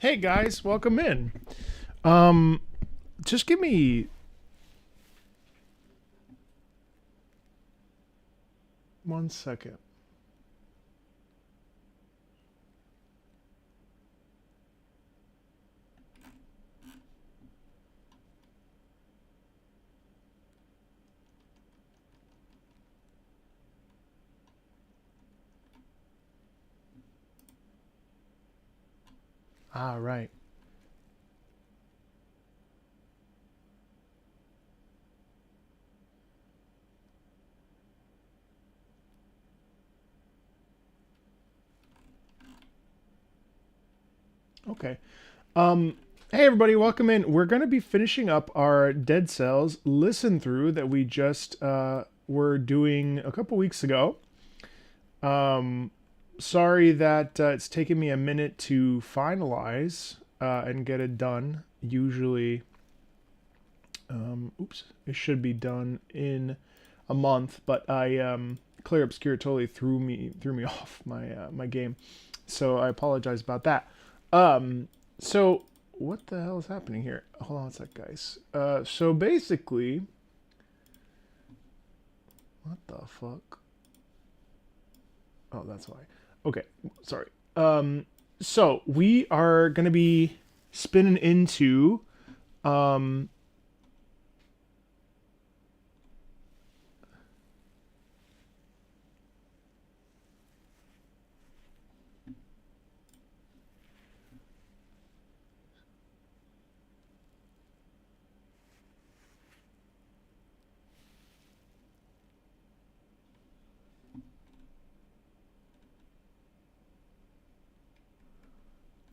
Hey guys, welcome in. Um, just give me 1 second. All right. Okay. Um, hey everybody, welcome in. We're going to be finishing up our Dead Cells listen through that we just were doing a couple weeks ago. Um, Sorry that it's taken me a minute to finalize and get it done. Usually, it should be done in a month, but Clear Obscure totally threw me off my game, so I apologize about that. So what the hell is happening here? Hold on a sec, guys. So basically, what the fuck? Oh, that's why. Okay, sorry. So we are gonna be spinning into um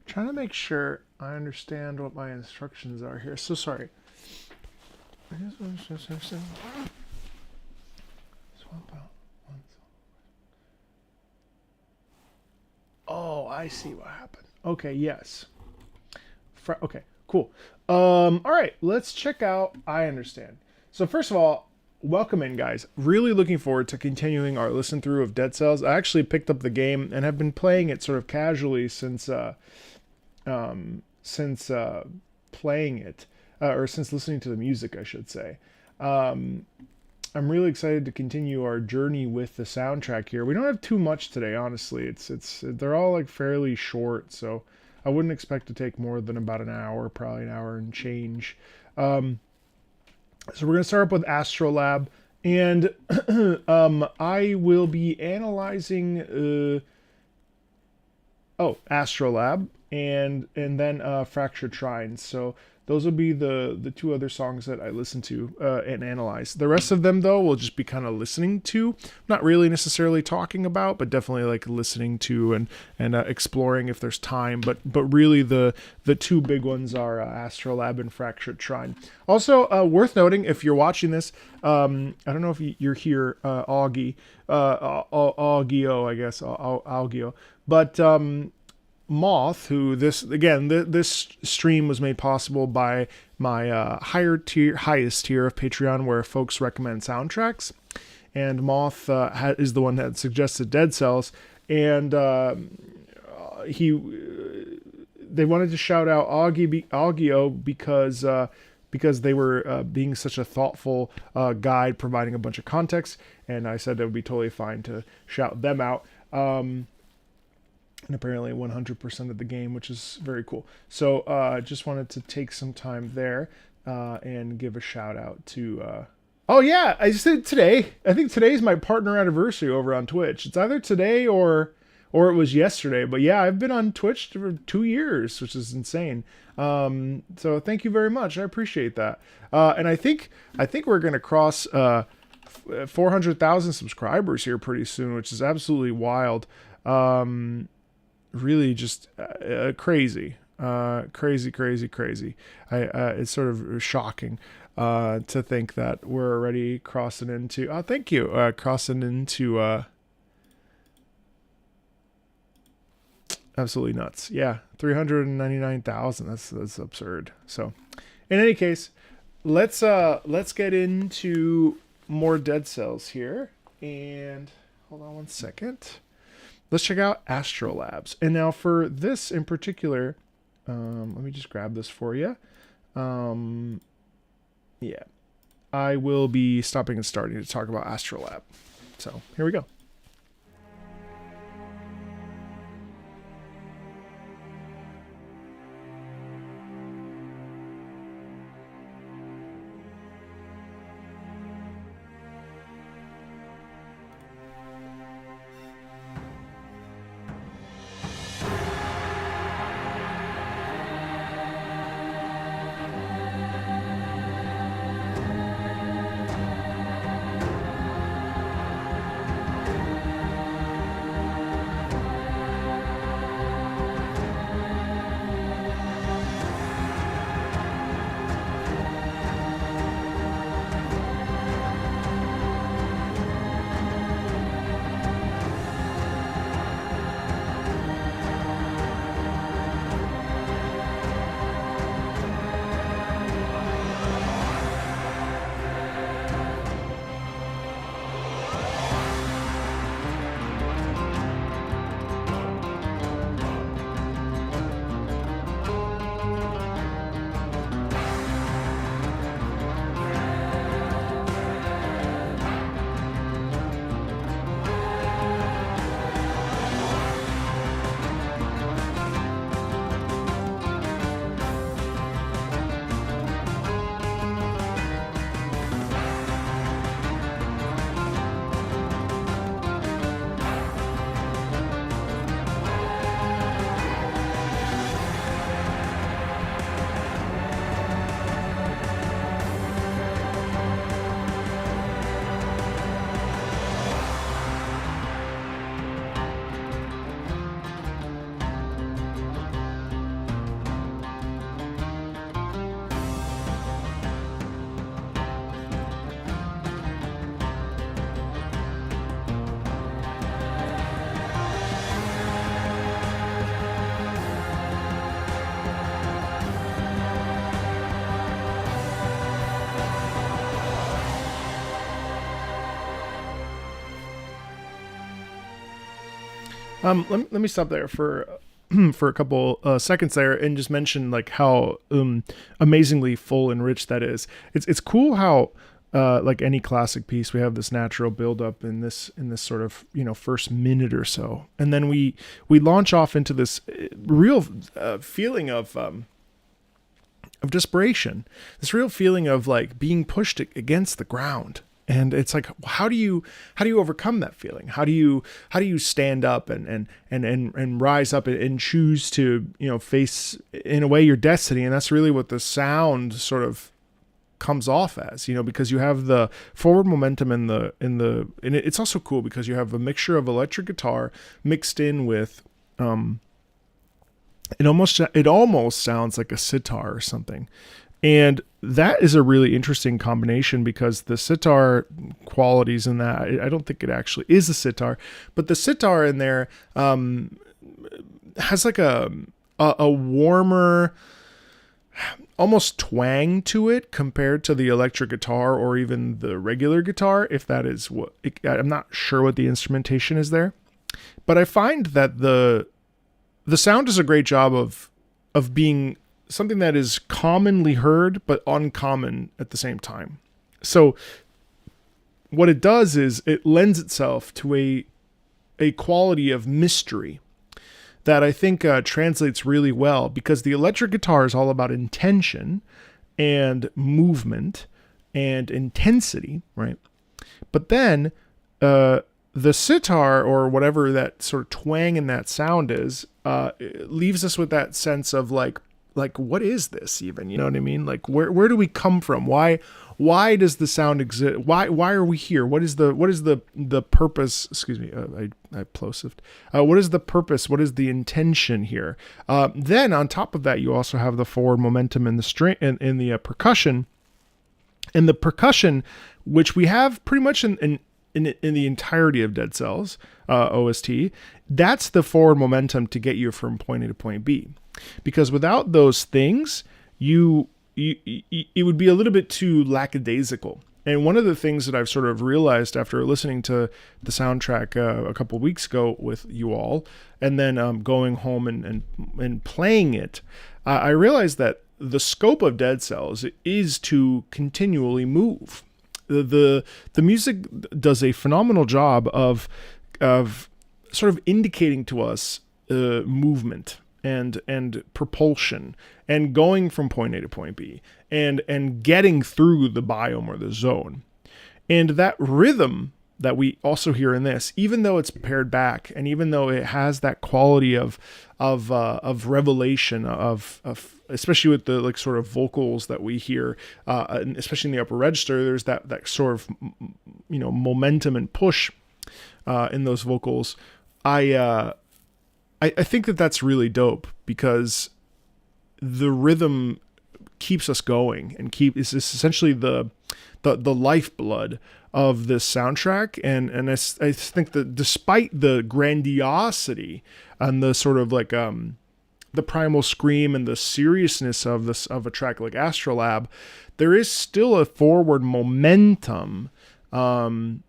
trying to make sure I understand what my instructions are here. So sorry. Swap out. Oh, I see what happened. Okay, yes. Okay, cool. All right, let's check out I Understand. So first of all, welcome in, guys. Really looking forward to continuing our listen through of Dead Cells. I actually picked up the game and have been playing it sort of casually since playing it, or since listening to the music, I should say. Um, I'm really excited to continue our journey with the soundtrack here. We don't have too much today, honestly. It's they're all like fairly short, so I wouldn't expect to take more than about an hour, probably an hour and change. Um, so we're gonna start up with Astrolab, and I will be analyzing. Astrolab, and then Fractured Shrines. So those will be the two other songs that I listen to and analyze. The rest of them, though, will just be kind of listening to, not really necessarily talking about, but definitely like listening to and exploring if there's time. But really the two big ones are Astrolab and Fractured Shrine. Also, worth noting, if you're watching this, I don't know if you're here, Augie, Augio, I guess, Augio, but Moth, who this stream was made possible by my highest tier of Patreon, where folks recommend soundtracks, and Moth is the one that suggested Dead Cells, and he they wanted to shout out Augio because they were being such a thoughtful guide, providing a bunch of context, and I said it would be totally fine to shout them out. And apparently 100% of the game, which is very cool. So just wanted to take some time there and give a shout out to. Oh yeah, I said today. I think today's my partner anniversary over on Twitch. It's either today or it was yesterday. But yeah, I've been on Twitch for 2 years, which is insane. So thank you very much. I appreciate that. And I think we're gonna cross 400,000 subscribers here pretty soon, which is absolutely wild. Really just crazy, crazy. It's sort of shocking to think that we're already crossing into. Oh, thank you. Crossing into absolutely nuts. Yeah, 399,000. That's absurd. So, in any case, let's get into more Dead Cells here. And hold on 1 second. Let's check out Astrolabs. And now for this in particular, Let me just grab this for you. Yeah, I will be stopping and starting to talk about Astrolab. So here we go. Let me stop there for for a couple seconds there and just mention like how amazingly full and rich that is. It's cool how like any classic piece, we have this natural build up in this sort of first minute or so, and then we launch off into this real feeling of desperation, this real feeling of like being pushed against the ground. And it's like, how do you overcome that feeling? How do you stand up and rise up and choose to face in a way your destiny? And that's really what the sound sort of comes off as, because you have the forward momentum and it's also cool because you have a mixture of electric guitar mixed in with it almost sounds like a sitar or something. And that is a really interesting combination because the sitar qualities in that, I don't think it actually is a sitar, but the sitar in there has like a warmer, almost twang to it compared to the electric guitar or even the regular guitar, if that is what, I'm not sure what the instrumentation is there. But I find that the sound does a great job of being something that is commonly heard, but uncommon at the same time. So what it does is it lends itself to a quality of mystery that I think translates really well, because the electric guitar is all about intention and movement and intensity, right? But then the sitar, or whatever that sort of twang in that sound is, leaves us with that sense of like what is this even? You know what I mean? Like where do we come from? Why does the sound exist? Why are we here? What is the purpose? Excuse me, I plosived. What is the purpose? What is the intention here? Then on top of that, you also have the forward momentum in the string and in the percussion, and the percussion, which we have pretty much in the entirety of Dead Cells OST. That's the forward momentum to get you from point A to point B. Because without those things, it would be a little bit too lackadaisical. And one of the things that I've sort of realized after listening to the soundtrack a couple of weeks ago with you all, and then going home and playing it, I realized that the scope of Dead Cells is to continually move. The music does a phenomenal job of sort of indicating to us movement and propulsion and going from point A to point B and getting through the biome or the zone. And that rhythm that we also hear in this, even though it's pared back and even though it has that quality of revelation of especially with the like sort of vocals that we hear, and especially in the upper register, there's that sort of, you know, momentum and push in those vocals. I think that that's really dope because the rhythm keeps us going and is essentially the lifeblood of this soundtrack. And I think that despite the grandiosity and the sort of like the primal scream and the seriousness of a track like Astrolab, there is still a forward momentum in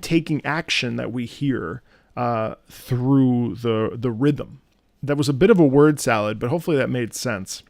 taking action that we hear through the rhythm. That was a bit of a word salad, but hopefully that made sense.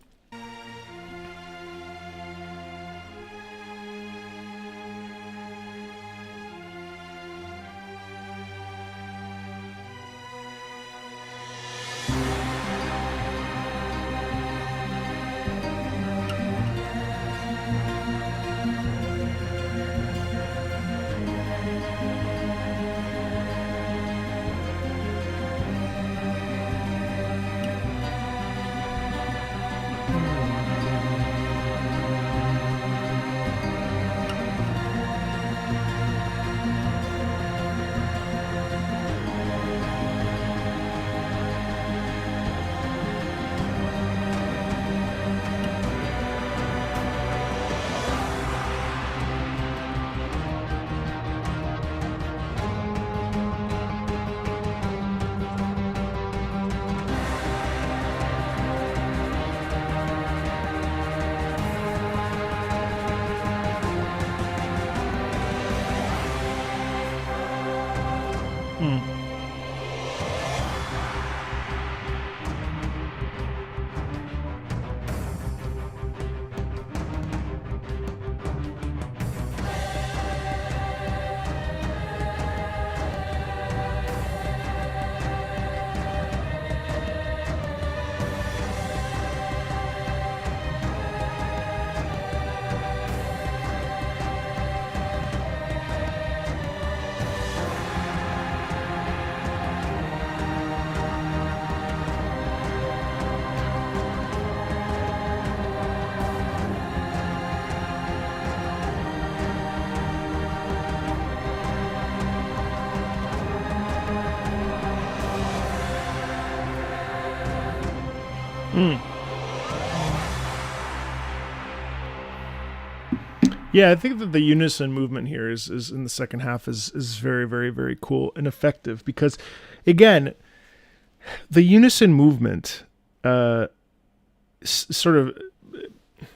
Yeah, I think that the unison movement here is in the second half is very, very, very cool and effective because, again, the unison movement sort of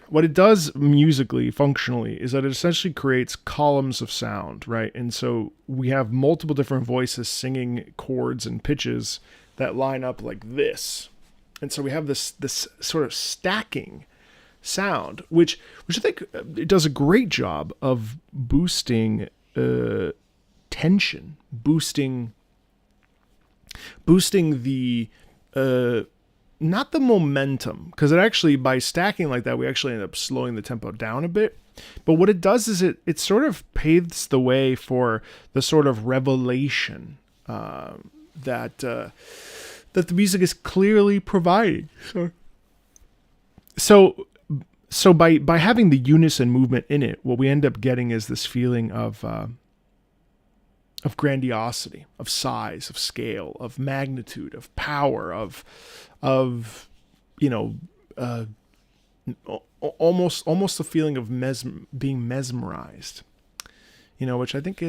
what it does musically, functionally, is that it essentially creates columns of sound, right? And so we have multiple different voices singing chords and pitches that line up like this. And so we have this sort of stacking sound, which I think it does a great job of boosting tension, boosting the not the momentum, because it actually, by stacking like that, we actually end up slowing the tempo down a bit. But what it does is it sort of paves the way for the sort of revelation that the music is clearly providing. So by having the unison movement in it, what we end up getting is this feeling of grandiosity, of size, of scale, of magnitude, of power, of almost a feeling of being mesmerized, which I think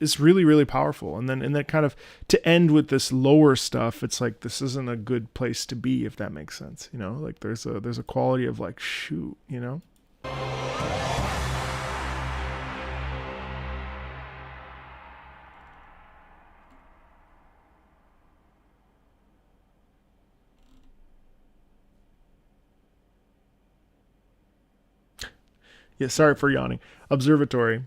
is really, really powerful. And then kind of to end with this lower stuff, it's like this isn't a good place to be, if that makes sense. Like there's a quality of like, shoot, Yeah, sorry for yawning. Observatory.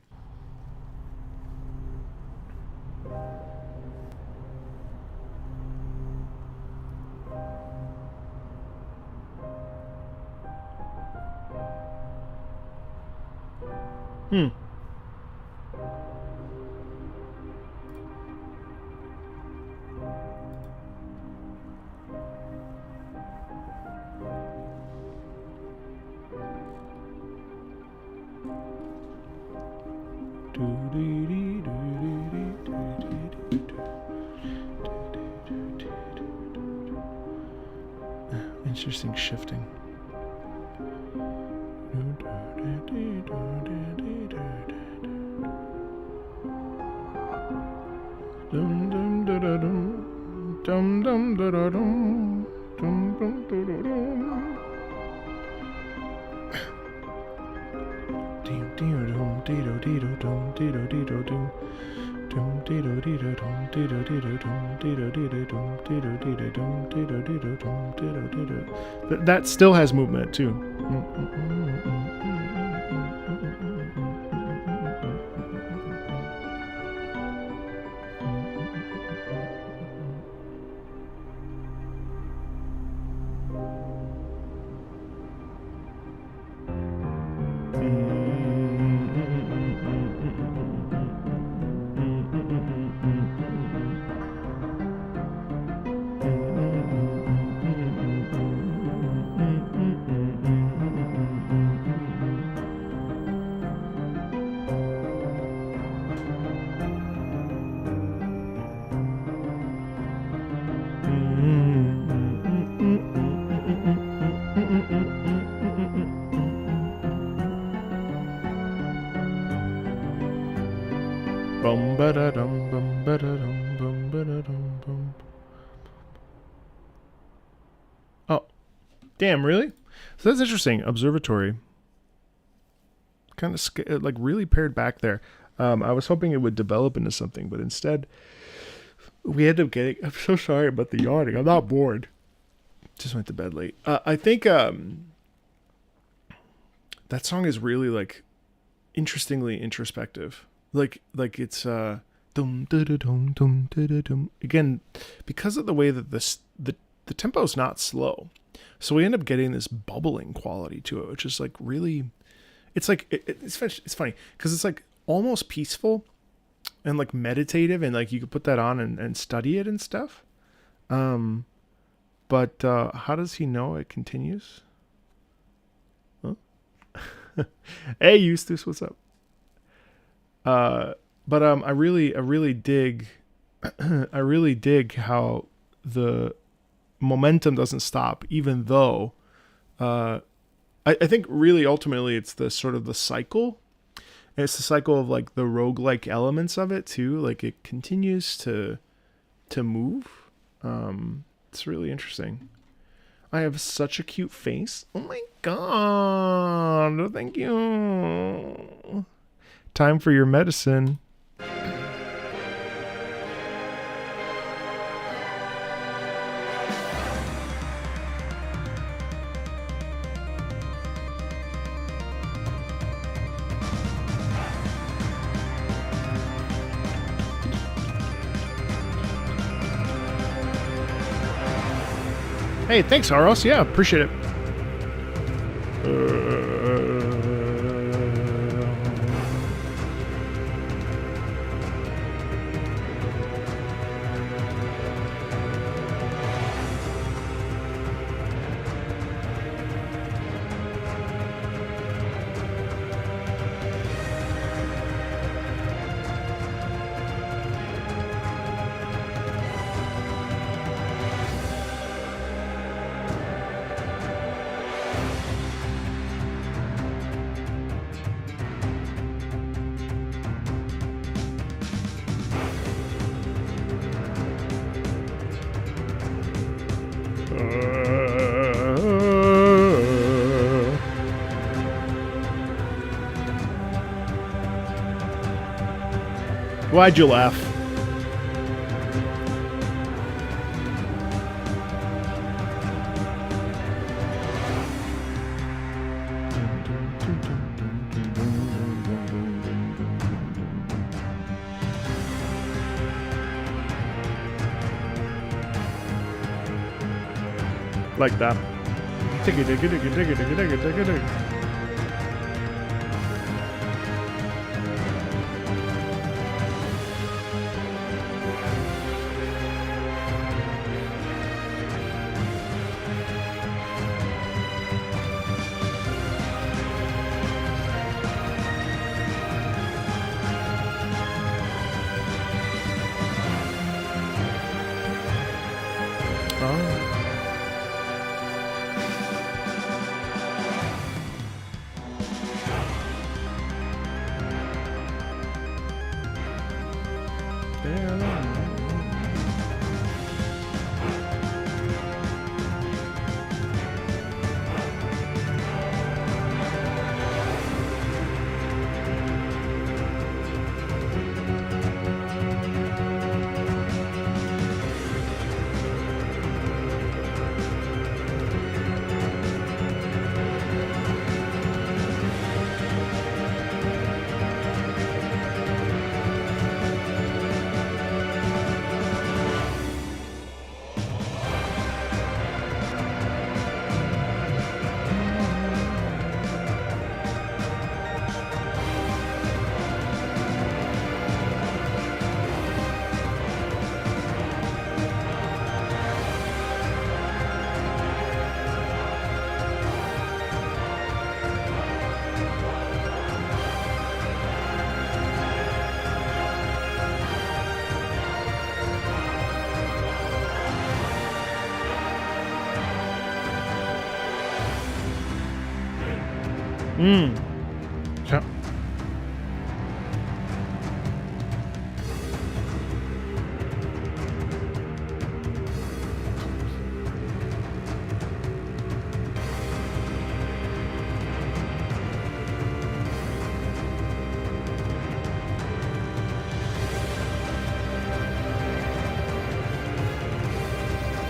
Hmm. Interesting shifting. Dum dum da da dum dum dum da da dum dum dum da da dum. Dum dum dum dum dum dum dum. That still has movement too. Bum ba da dum bum ba da dum bum ba da dum bum. Oh, damn! Really? So that's interesting. Observatory. Kind of like really pared back there. I was hoping it would develop into something, but instead, we ended up getting. I'm so sorry about the yawning. I'm not bored. Just went to bed late. I think that song is really like interestingly introspective. Like it's dum dum dum dum dum. Again, because of the way that the tempo is not slow, so we end up getting this bubbling quality to it, which is like really. It's like it's funny because it's like almost peaceful and like meditative, and like you could put that on and study it and stuff. But how does he know it continues? Huh? Hey, Eustace, what's up? But I really dig, I really dig how the momentum doesn't stop, even though, I think really ultimately it's the sort of the cycle. And it's the cycle of like the roguelike elements of it too. Like it continues to move. It's really interesting. I have such a cute face. Oh my god! Thank you. Time for your medicine. Hey, thanks, Aros. Yeah, appreciate it. Why'd you laugh? Like that. Digga, digga, digga, digga, digga, digga, digga, digga. Yeah.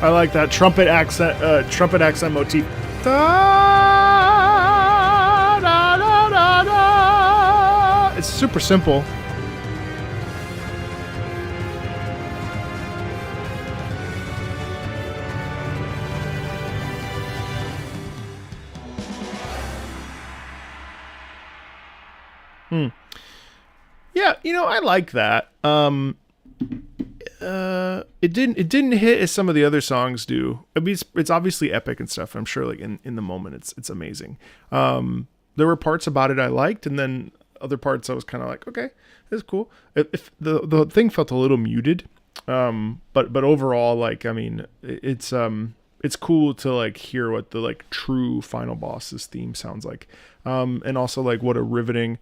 I like that trumpet accent motif. Da, da, da, da, da. It's super simple. Yeah, you know, I like that. It didn't hit as some of the other songs do. I mean, it's obviously epic and stuff. I'm sure, like in the moment, it's amazing. There were parts about it I liked, and then other parts I was kind of like, okay, this is cool. If the thing felt a little muted, but overall, like, I mean, it's cool to like hear what the like true final boss's theme sounds like, and also like what a riveting.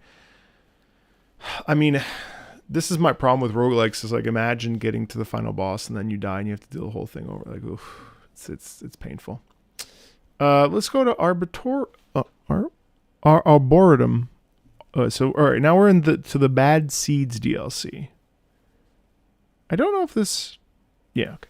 I mean, this is my problem with roguelikes is like, imagine getting to the final boss and then you die and you have to do the whole thing over. Like, oof, it's painful. Let's go to Arboretum. So all right, now we're in to the Bad Seeds DLC. I don't know if this. Yeah. Okay.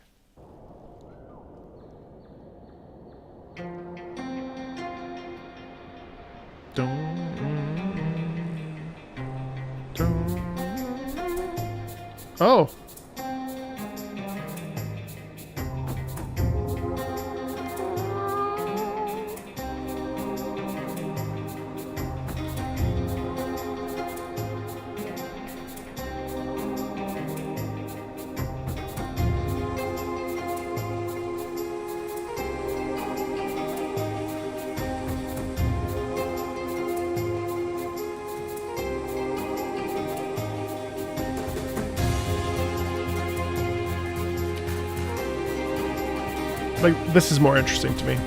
Oh. Like, this is more interesting to me.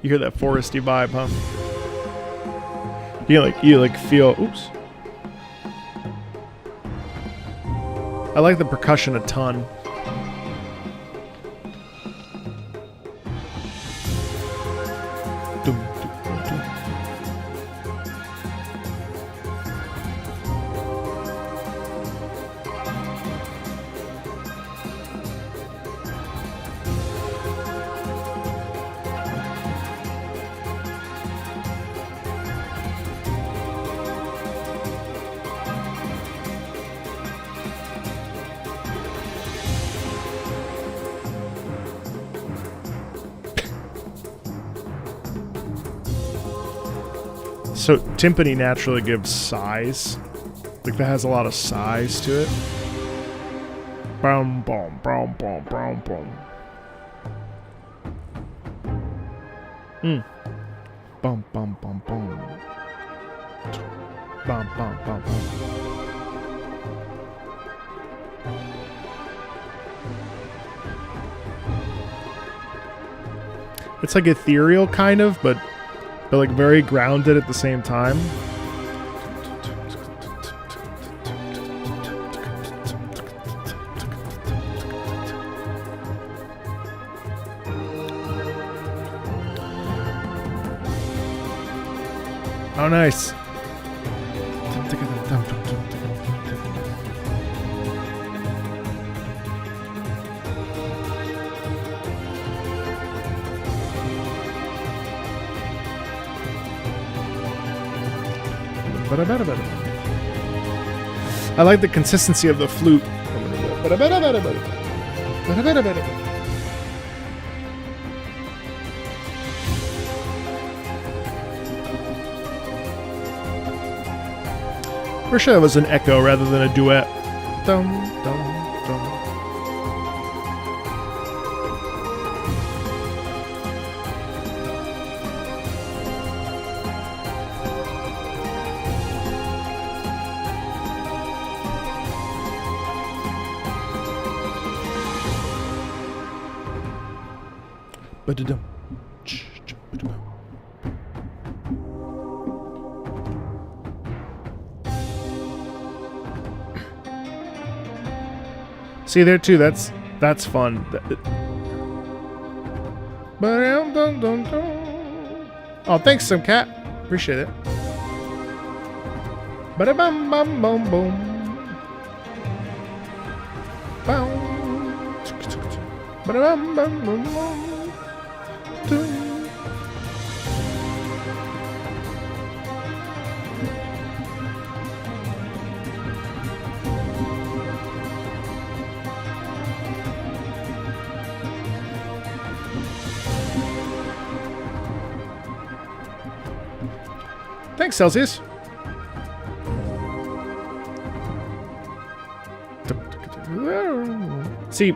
You hear that foresty vibe, huh? You like feel. Oops. I like the percussion a ton. Dum, dum, dum, dum. So timpani naturally gives size. Like that has a lot of size to it. Boom, boom, boom, boom, boom, boom. Bum, bum, bum, bum. Bum, bum, bum, bum. It's like ethereal kind of, but like very grounded at the same time. Oh, nice. I like the consistency of the flute. For sure, it was an echo rather than a duet. Dum, dum, dum. Ba-da-dum. See there too. That's fun. Oh, thanks, some cat. Appreciate it. Ba-da-bum, bum, bum, boom. Ba-da-bum, bum, bum, bum. Thanks, Celsius. See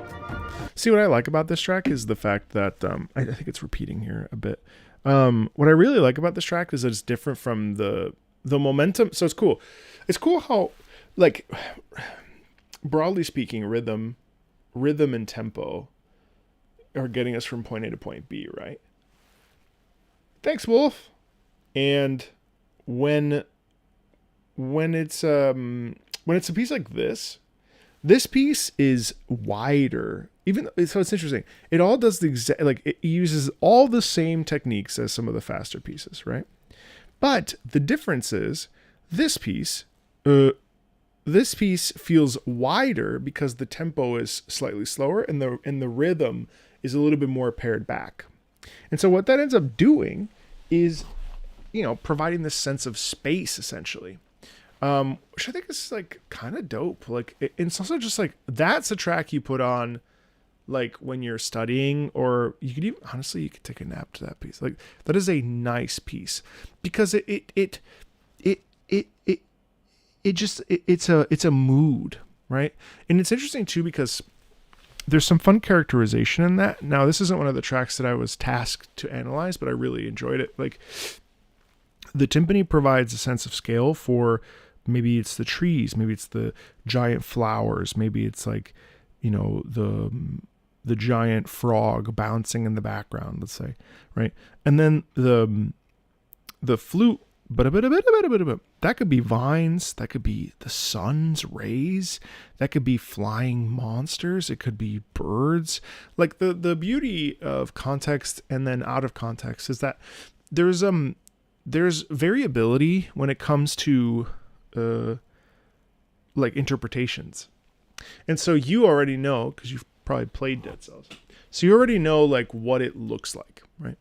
what I like about this track is the fact that I think it's repeating here a bit. What I really like about this track is that it's different from the momentum. So it's cool. It's cool how, like, broadly speaking, rhythm and tempo are getting us from point A to point B, right? Thanks, Wolf. And when it's a piece like this piece is wider. So it's interesting. It all does the exact, like, it uses all the same techniques as some of the faster pieces, right? But the difference is this piece feels wider because the tempo is slightly slower and the rhythm is a little bit more pared back. And so what that ends up doing is, providing this sense of space essentially. Which I think is like kind of dope. Like it's also just like, that's a track you put on like when you're studying, or you could even, honestly, you could take a nap to that piece. Like that is a nice piece because it's a mood, right? And it's interesting too because there's some fun characterization in that. Now, this isn't one of the tracks that I was tasked to analyze, but I really enjoyed it. Like the timpani provides a sense of scale for, maybe it's the trees, maybe it's the giant flowers, maybe it's like, the giant frog bouncing in the background, let's say, right? And then the flute, that could be vines, that could be the sun's rays, that could be flying monsters, it could be birds. Like the beauty of context and then out of context is that there's variability when it comes to like interpretations. And so you already know, because you've probably played Dead Cells, so you already know like what it looks like, right?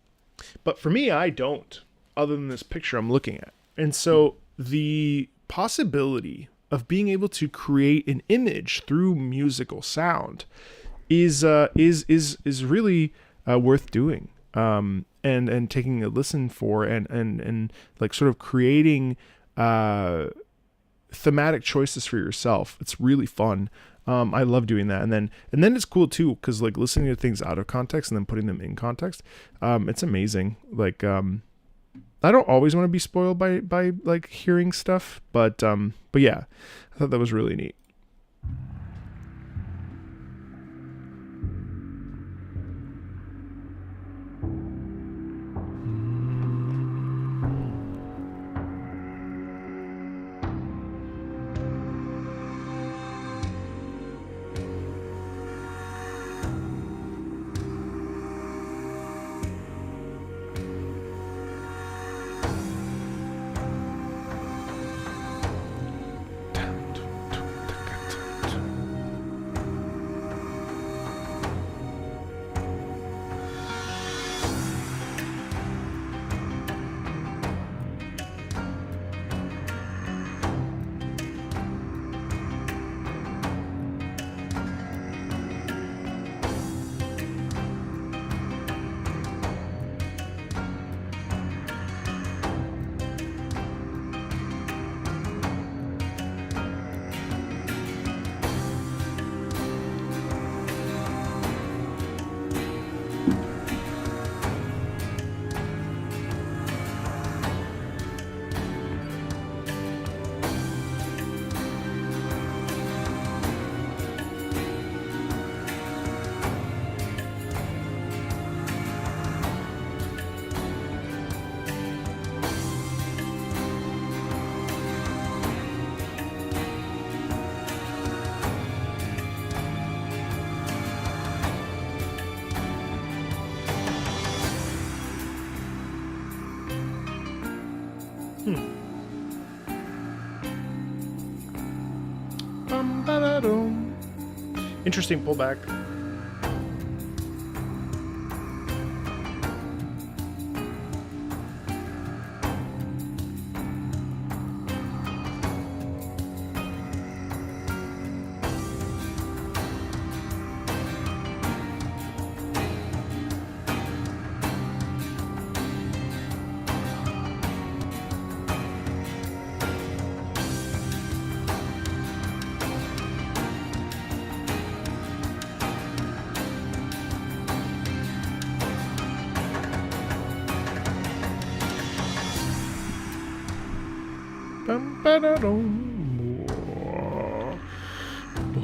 But for me, I don't, other than this picture I'm looking at. And so the possibility of being able to create an image through musical sound is really worth doing, and taking a listen for, and like sort of creating thematic choices for yourself. It's really fun. I love doing that. And then it's cool too, because like listening to things out of context and then putting them in context, it's amazing. Like I don't always want to be spoiled by like hearing stuff, but yeah, I thought that was really neat. Interesting pullback.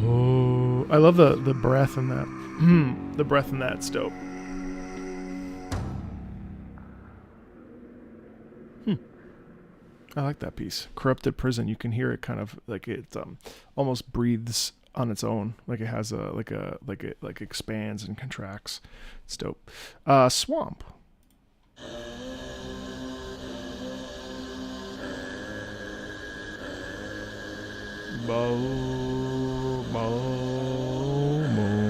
Oh, I love the breath in that. The breath in that's dope. I like that piece. Corrupted Prison. You can hear it kind of like it almost breathes on its own, like it has like it expands and contracts. It's dope. Swamp. Bow, bow, boom.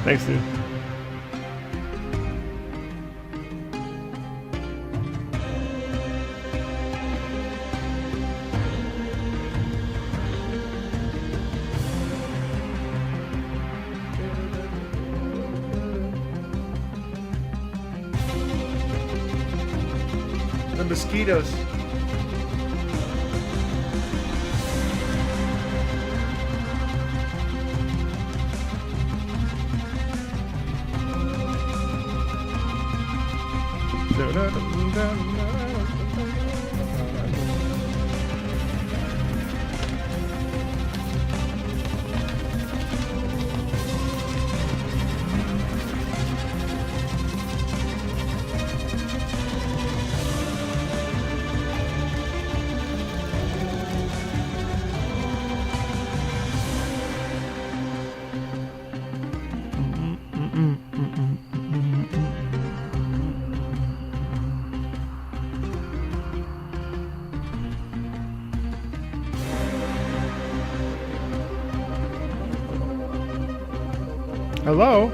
Thanks, dude. The mosquitoes. Hello?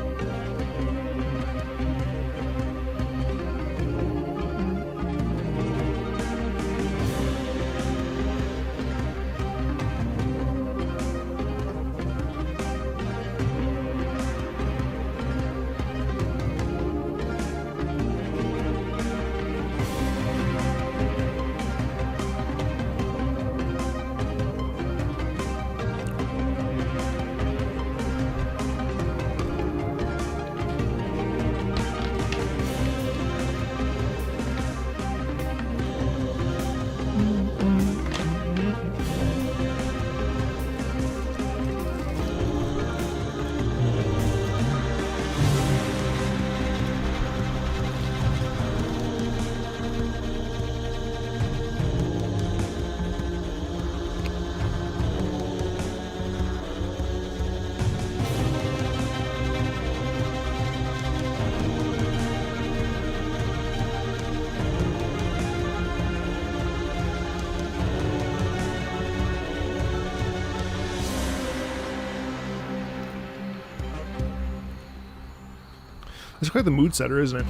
It's quite the mood setter, isn't it?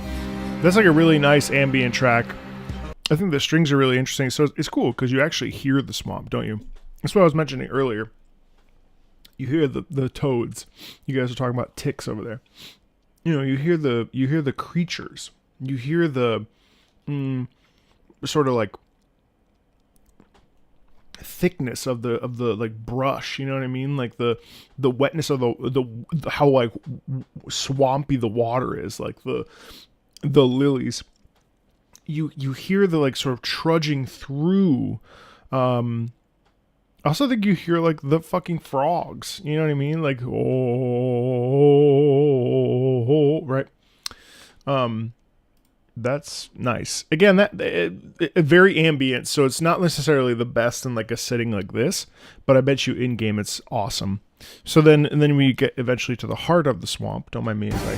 That's like a really nice ambient track. I think the strings are really interesting. So it's cool because you actually hear the swamp, don't you? That's what I was mentioning earlier. You hear the toads. You guys are talking about ticks over there. You know, you hear the creatures. You hear the sort of like thickness of the like brush, you know what I mean? Like the wetness of the how like swampy the water is, like the lilies. You hear the like sort of trudging through. I also think you hear like the fucking frogs, you know what I mean? Like oh, right. That's nice. Again, that very ambient, so it's not necessarily the best in like a setting like this, but I bet you in game it's awesome. So then we get eventually to the heart of the swamp. Don't mind me as I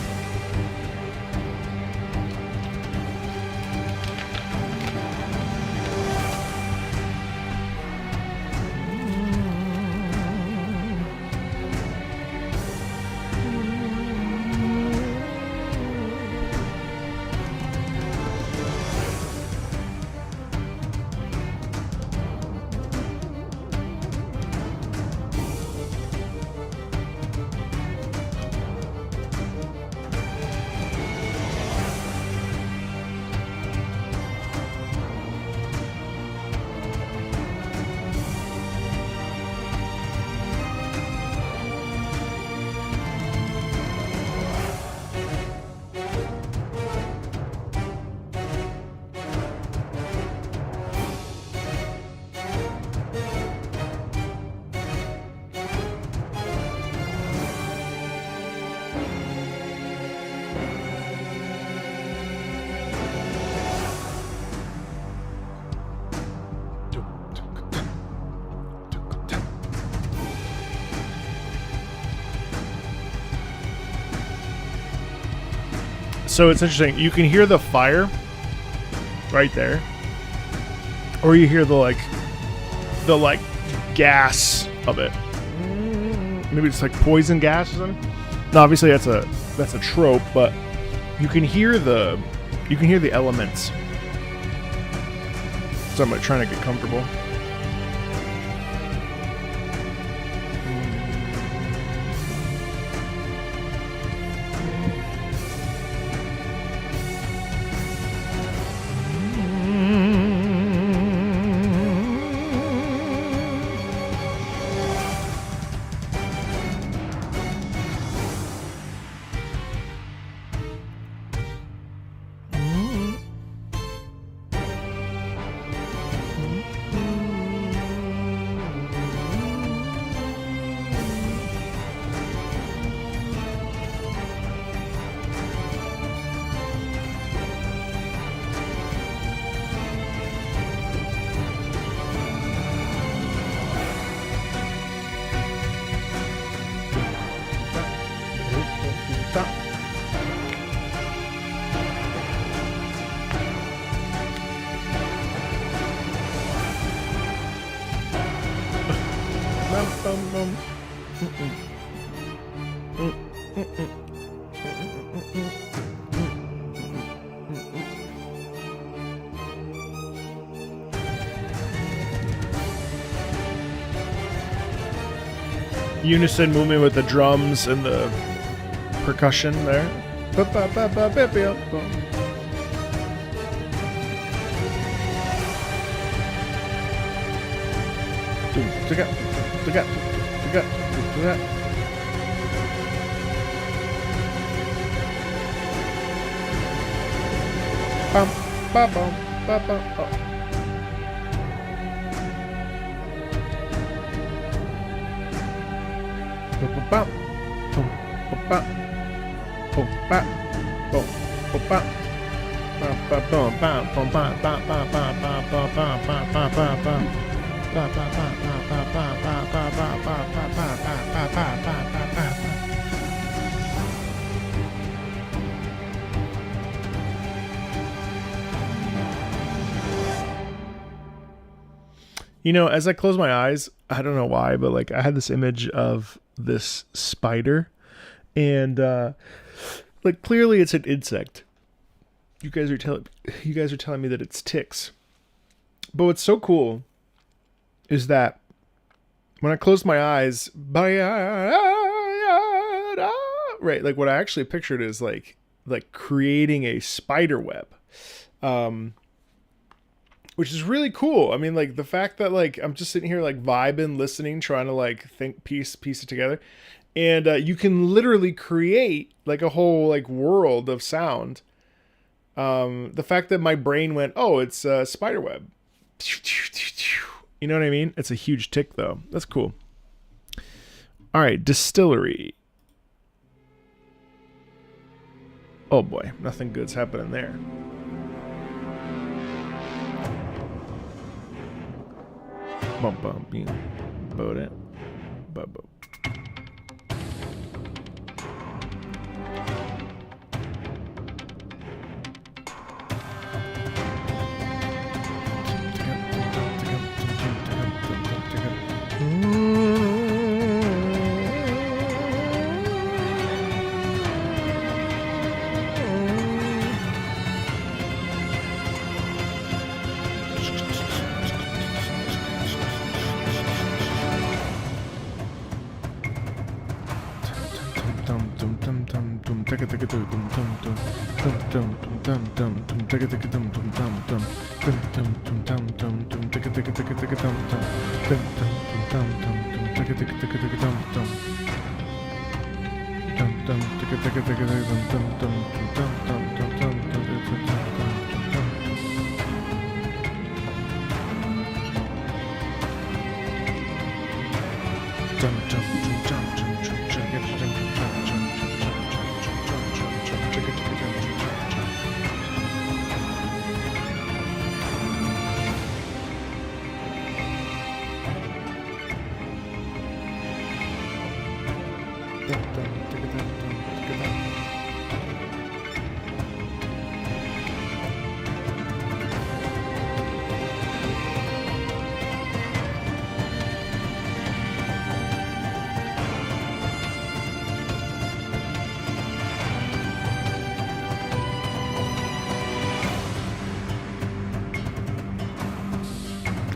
So it's interesting. You can hear the fire right there, or you hear the like gas of it. Maybe it's like poison gas or something. No, obviously that's a trope, but you can hear the elements. So I'm trying to get comfortable. Unison movement with the drums and the percussion there. You know, as I close my eyes, I don't know why, but like I had this image of this spider, and like clearly it's an insect. You guys are telling me that it's ticks. But what's so cool is that when I closed my eyes, right, like what I actually pictured is like creating a spider web. Which is really cool. I mean, like the fact that like I'm just sitting here like vibing, listening, trying to like think, piece it together, and you can literally create like a whole like world of sound. The fact that my brain went, oh, it's a spider web. You know what I mean? It's a huge tick though. That's cool. All right, distillery. Oh boy, nothing good's happening there. Bum bum beam, boat it, bubbo.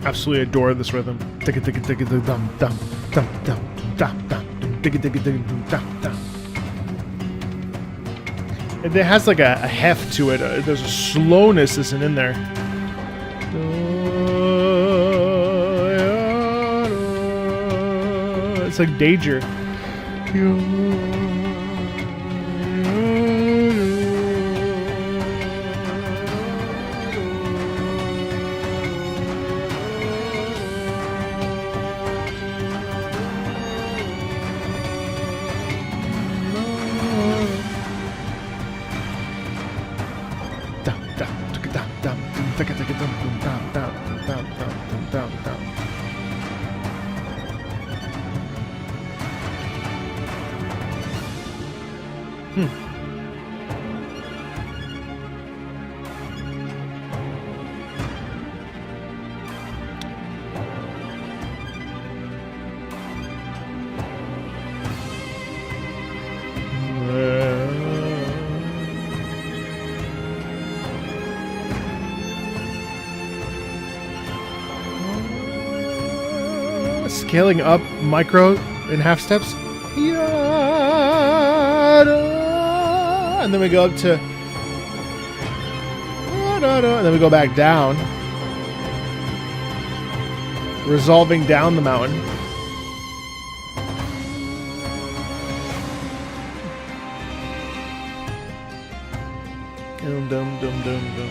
Absolutely adore this rhythm. It has like a heft to it. There's a slowness isn't in there. It's like Danger. Scaling up micro in half steps. And then we go up to. And then we go back down. Resolving down the mountain. Dum dum dum dum dum.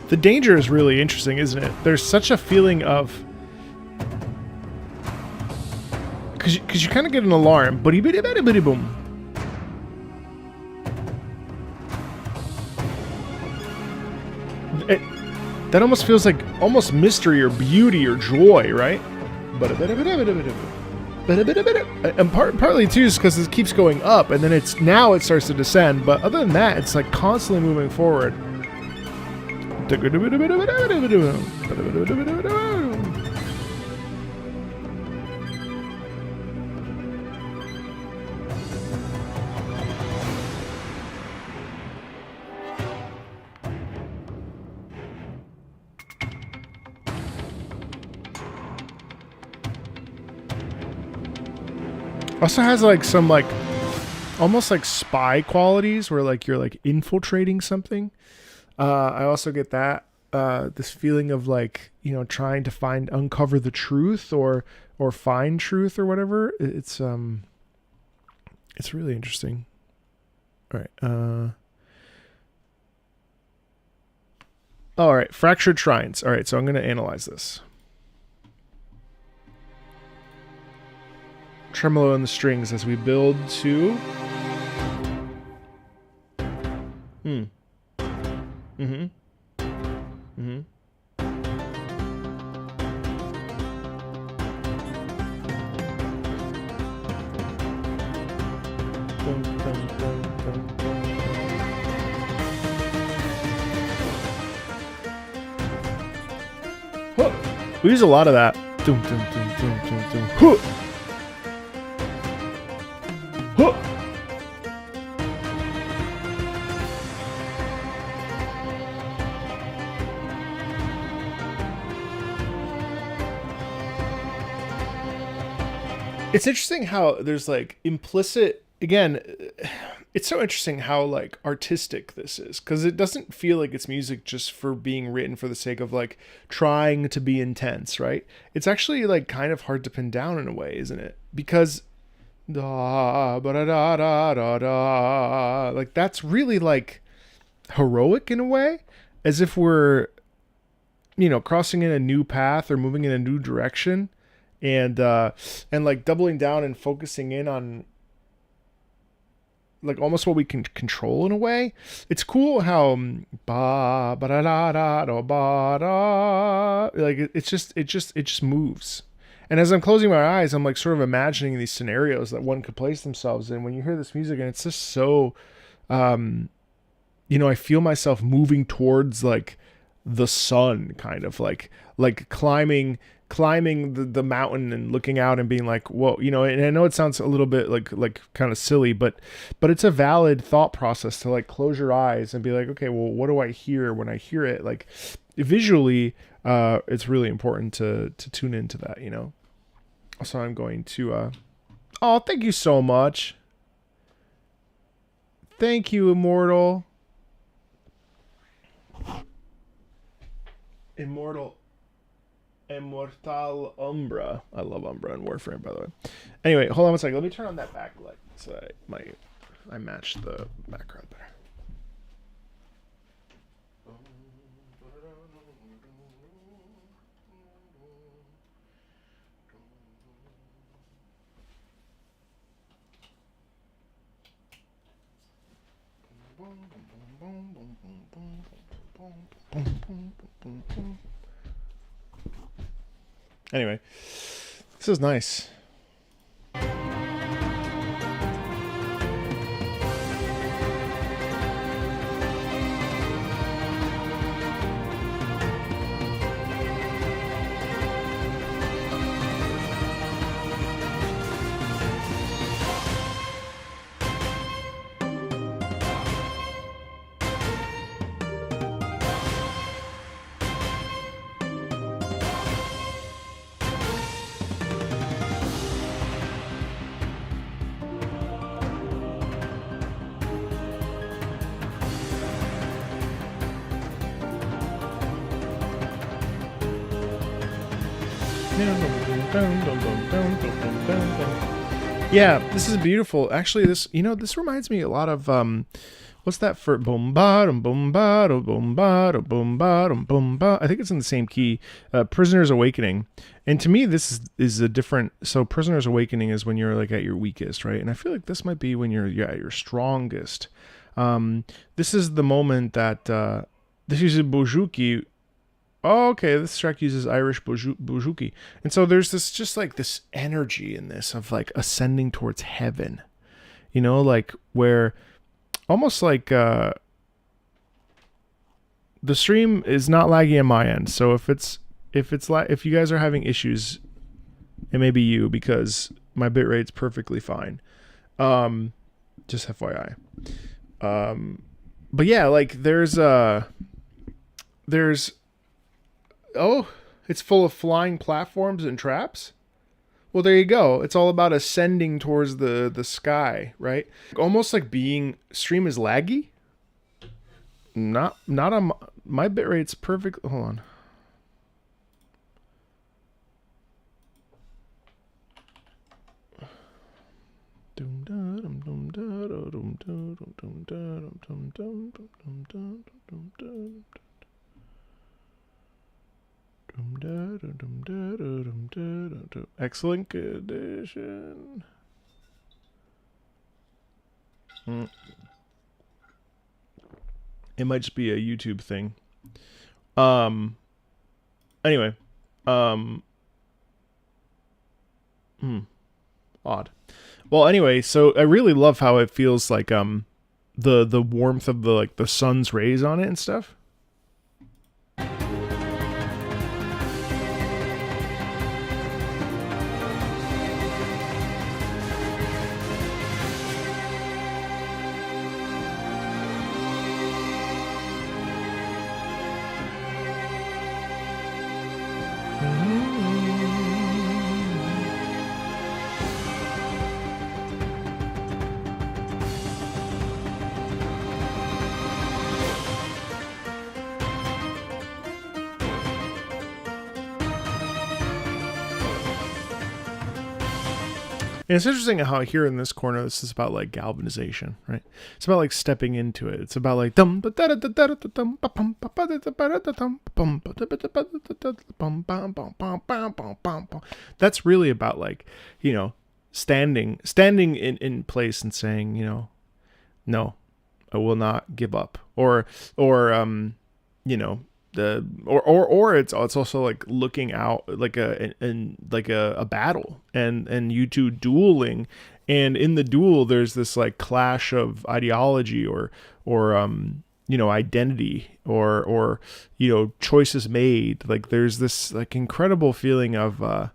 The Danger is really interesting, isn't it? There's such a feeling of... Because you kind of get an alarm. Boom. That almost feels like almost mystery or beauty or joy, right? And partly too is because it keeps going up, and then it starts to descend. But other than that, it's like constantly moving forward. Also has like some like almost like spy qualities where like you're like infiltrating something. I also get that this feeling of like, you know, trying to uncover the truth or find truth or whatever. It's really interesting. All right. Fractured Shrines. All right, so I'm going to analyze this. Tremolo in the strings as we build to... We use a lot of that. It's interesting how there's like implicit, again, it's so interesting how like artistic this is, because it doesn't feel like it's music just for being written for the sake of like trying to be intense, right? It's actually like kind of hard to pin down in a way, isn't it? Because like that's really like heroic in a way, as if we're, you know, crossing in a new path or moving in a new direction. and like doubling down and focusing in on like almost what we can control in a way. It's cool how ba ba da da da da ba da, like it just moves. And as I'm closing my eyes, I'm like sort of imagining these scenarios that one could place themselves in when you hear this music, and it's just so, I feel myself moving towards like the sun, kind of like climbing the mountain and looking out and being like, whoa, and I know it sounds a little bit like kind of silly, but it's a valid thought process to like close your eyes and be like, okay, well, what do I hear when I hear it? Like visually, it's really important to tune into that, So I'm going to, oh, thank you so much. Thank you, Immortal. Immortal Umbra. I love Umbra and Warframe, by the way. Anyway, hold on one second. Let me turn on that backlight so I match the background better. Anyway, this is nice. Yeah, this is beautiful. Actually, this reminds me a lot of what's that for? Boom ba dum boom ba dum boom ba dum boom ba dum boom ba. I think it's in the same key. Prisoner's Awakening, and to me, this is a different. So, Prisoner's Awakening is when you're like at your weakest, right? And I feel like this might be when you're at your strongest. This is the moment that this is a bouzouki. Oh, okay, this track uses Irish bouzouki. And so there's this energy in this of like ascending towards heaven. Like where almost like the stream is not laggy on my end. So if you guys are having issues, it may be you because my bitrate's perfectly fine. Just FYI. But yeah, like there's oh, it's full of flying platforms and traps? Well, there you go. It's all about ascending towards the sky, right? Almost like stream is laggy. Not on my bitrate's perfect. Hold on. Excellent condition. It might just be a YouTube thing. Anyway. Odd. Well, anyway, so I really love how it feels like the warmth of the sun's rays on it and stuff. And it's interesting how here in this corner, this is about like galvanization, right? It's about like stepping into it. It's about like that's really about like, you know, standing in place and saying, you know, no, I will not give up. Or you know, or it's also like looking out like a battle and you two dueling, and in the duel there's this like clash of ideology or you know, identity or you know, choices made. Like there's this like incredible feeling of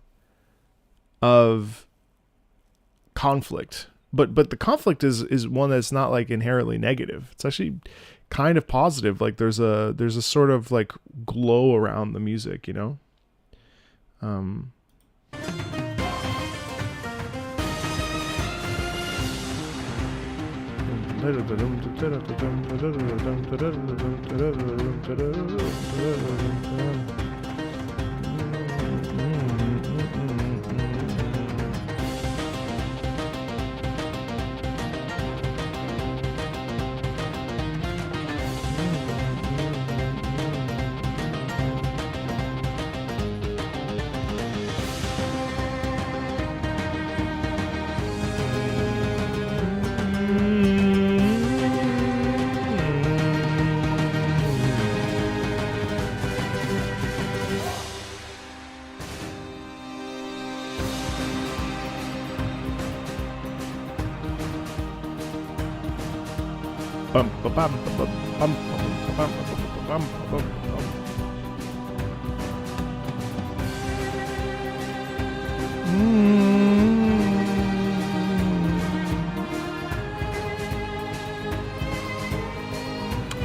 conflict, but the conflict is one that's not like inherently negative. It's actually kind of positive. Like there's a sort of like glow around the music, you know.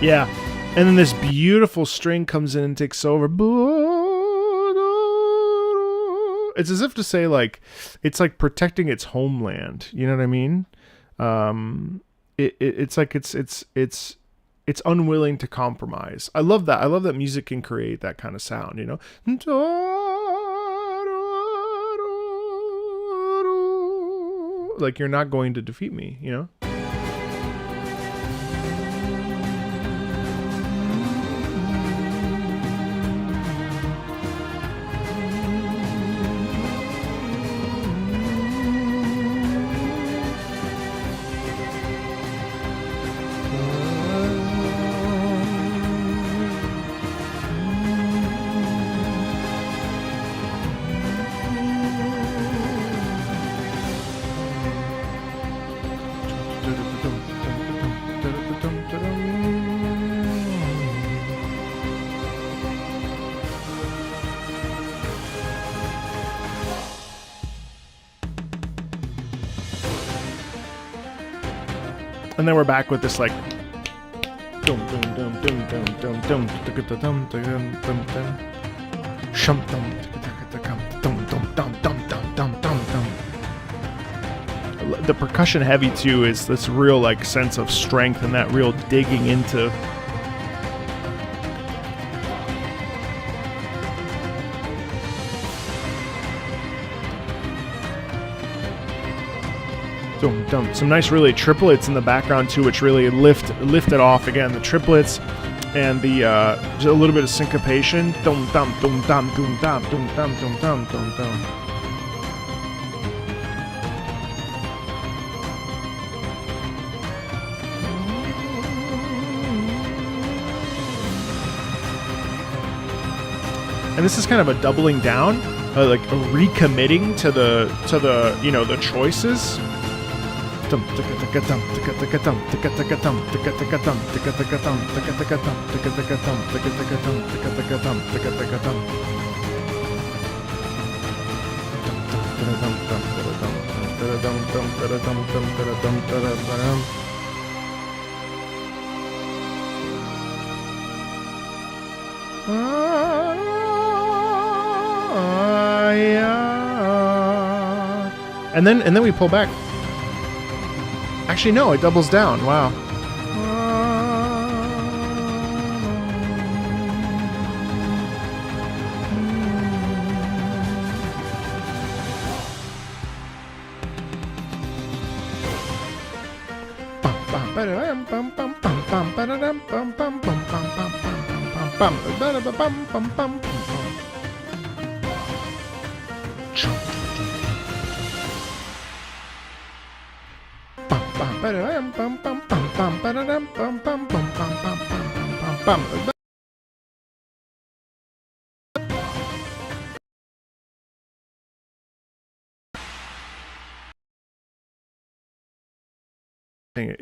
Yeah, and then this beautiful string comes in and takes over. It's as if to say like it's like protecting its homeland. You know what I mean? It's like it's unwilling to compromise. I love that. I love that music can create that kind of sound, you know. Like you're not going to defeat me, you know. And then we're back with this like the percussion heavy too is this real like sense of strength and that real digging into. Some nice really triplets in the background too, which really lift it off again. The triplets and the just a little bit of syncopation. Dum dum dum dum dum dum dum dum dum dum dum dum. And this is kind of a doubling down, like a recommitting to the you know, the choices. And then we pull back. Actually, no, it doubles down. Wow.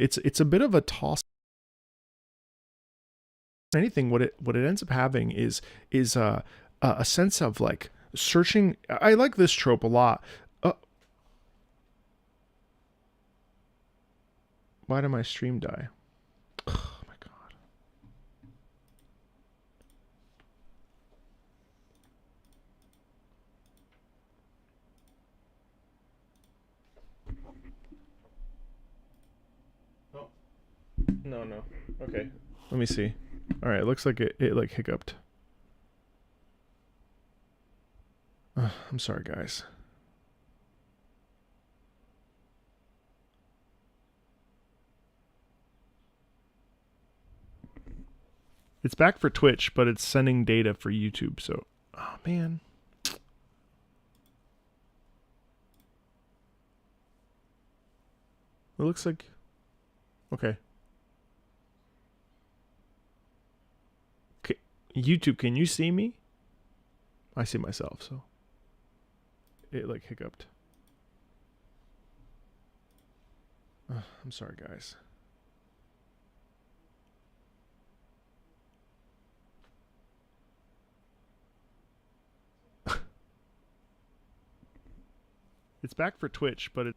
It's a bit of a toss. Anything, what it ends up having is a sense of like searching. I like this trope a lot. Why did my stream die? Oh my god. Oh. No. Okay. Let me see. All right, it looks like it like hiccuped. I'm sorry, guys. It's back for Twitch, but it's sending data for YouTube, so... Oh, man. It looks like... Okay. YouTube, can you see me? I see myself, so... It, like, hiccuped. I'm sorry, guys. It's back for Twitch, but it...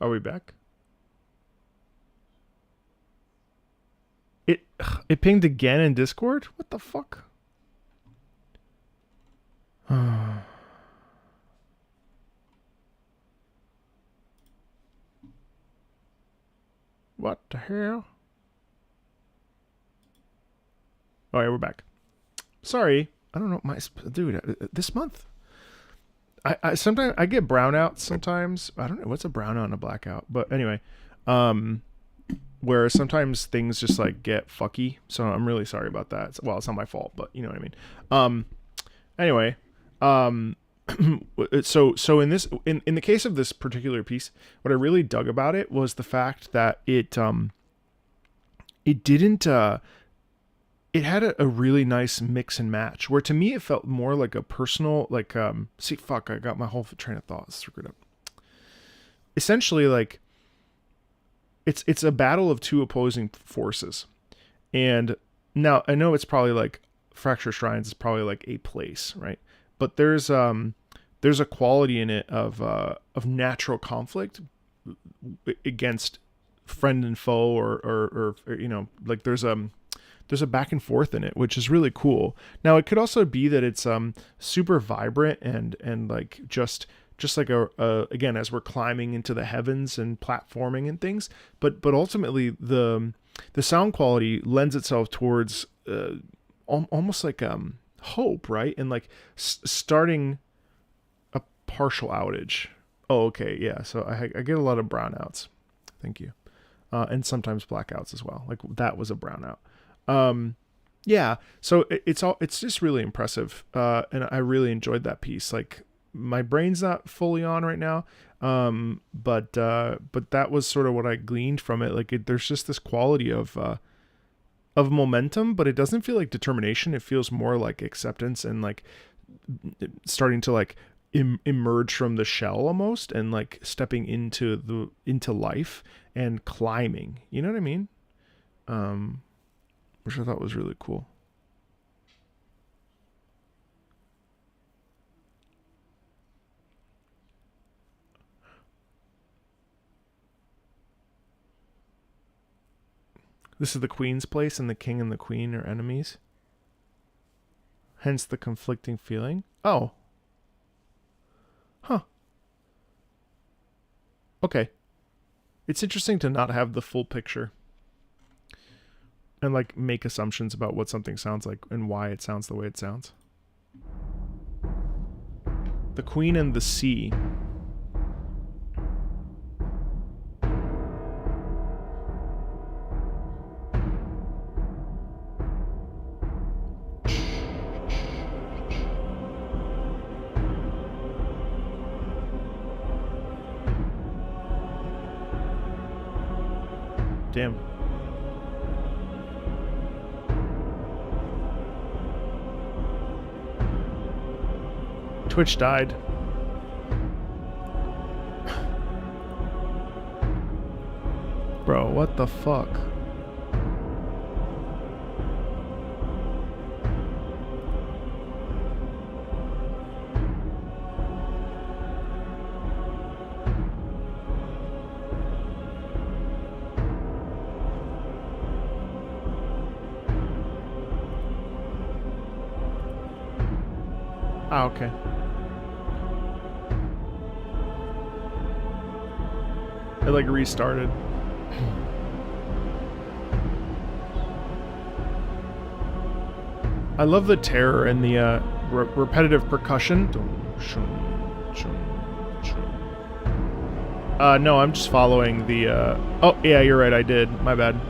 Are we back? It pinged again in Discord? What the fuck? What the hell? Oh yeah, we're back. Sorry, I don't know, my dude. This month, I sometimes I get brownouts. Sometimes I don't know what's a brownout and a blackout, but anyway, where sometimes things just like get fucky. So I'm really sorry about that. Well, it's not my fault, but you know what I mean. Anyway, so in this in the case of this particular piece, what I really dug about it was the fact that it didn't it had a really nice mix and match, where to me it felt more like a personal, like see, fuck, I got my whole train of thought screwed up. Essentially, like it's a battle of two opposing forces. And now I know it's probably like Fracture Shrines is probably like a place, right? But there's a quality in it of natural conflict against friend and foe, or you know, like there's a back and forth in it, which is really cool. Now it could also be that it's super vibrant and like just like a again, as we're climbing into the heavens and platforming and things, but ultimately the sound quality lends itself towards almost like hope, right? And like starting a partial outage. Oh, okay, yeah. So I get a lot of brownouts. Thank you. And sometimes blackouts as well. Like that was a brownout. Yeah. So it's just really impressive. And I really enjoyed that piece. Like my brain's not fully on right now. But that was sort of what I gleaned from it. Like there's just this quality of momentum, but it doesn't feel like determination. It feels more like acceptance and like starting to like emerge from the shell almost, and like stepping into life and climbing. You know what I mean? Which I thought was really cool. This is the queen's place, and the king and the queen are enemies. Hence the conflicting feeling. Oh. Huh. Okay. It's interesting to not have the full picture and like make assumptions about what something sounds like and why it sounds the way it sounds. The Queen and the Sea. Damn. Twitch died. Bro, what the fuck? Ah, okay. It like restarted. I love the terror and the repetitive percussion. No, I'm just following the oh yeah, you're right, I did. My bad.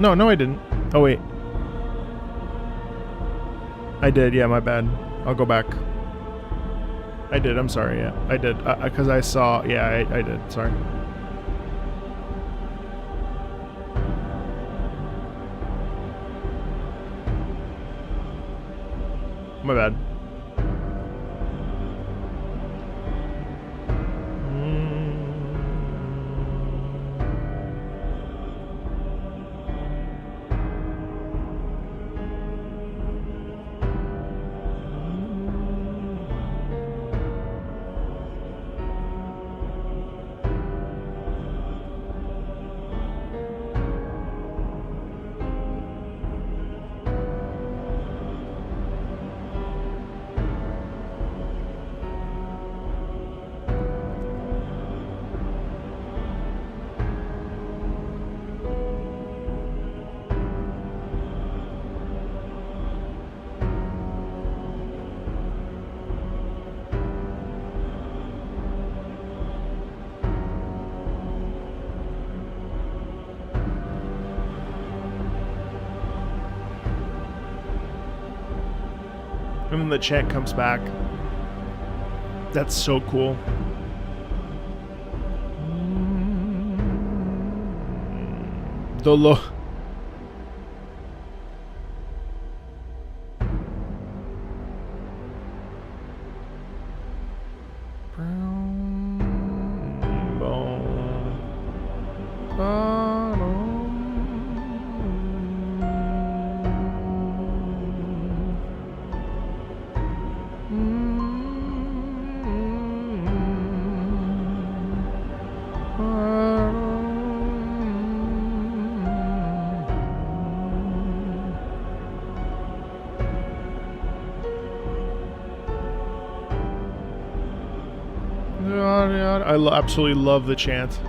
No, I didn't. Oh wait. I did, yeah, my bad. I'll go back. I did, I'm sorry, yeah. I did, because I saw, yeah, I did, sorry. My bad. And then the chant comes back. That's so cool. The low. I absolutely love the chant.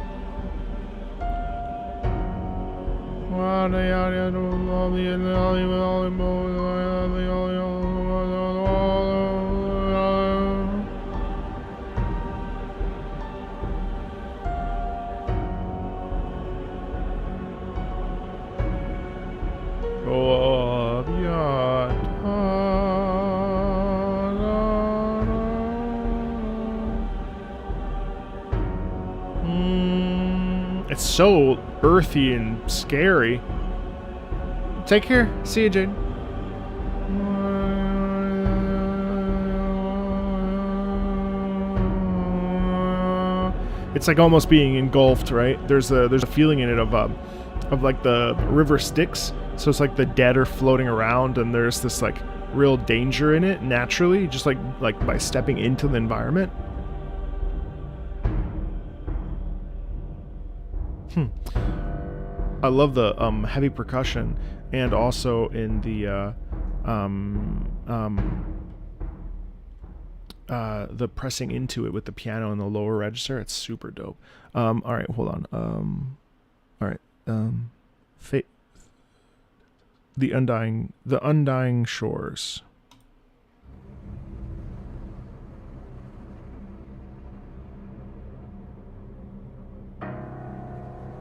It's so earthy and scary. Take care. See you, Jade. It's like almost being engulfed, right? There's a feeling in it of like the river Styx. So it's like the dead are floating around, and there's this like real danger in it naturally, just like by stepping into the environment. I love the heavy percussion, and also in the pressing into it with the piano in the lower register. It's super dope. All right, hold on. All right. The Undying Shores.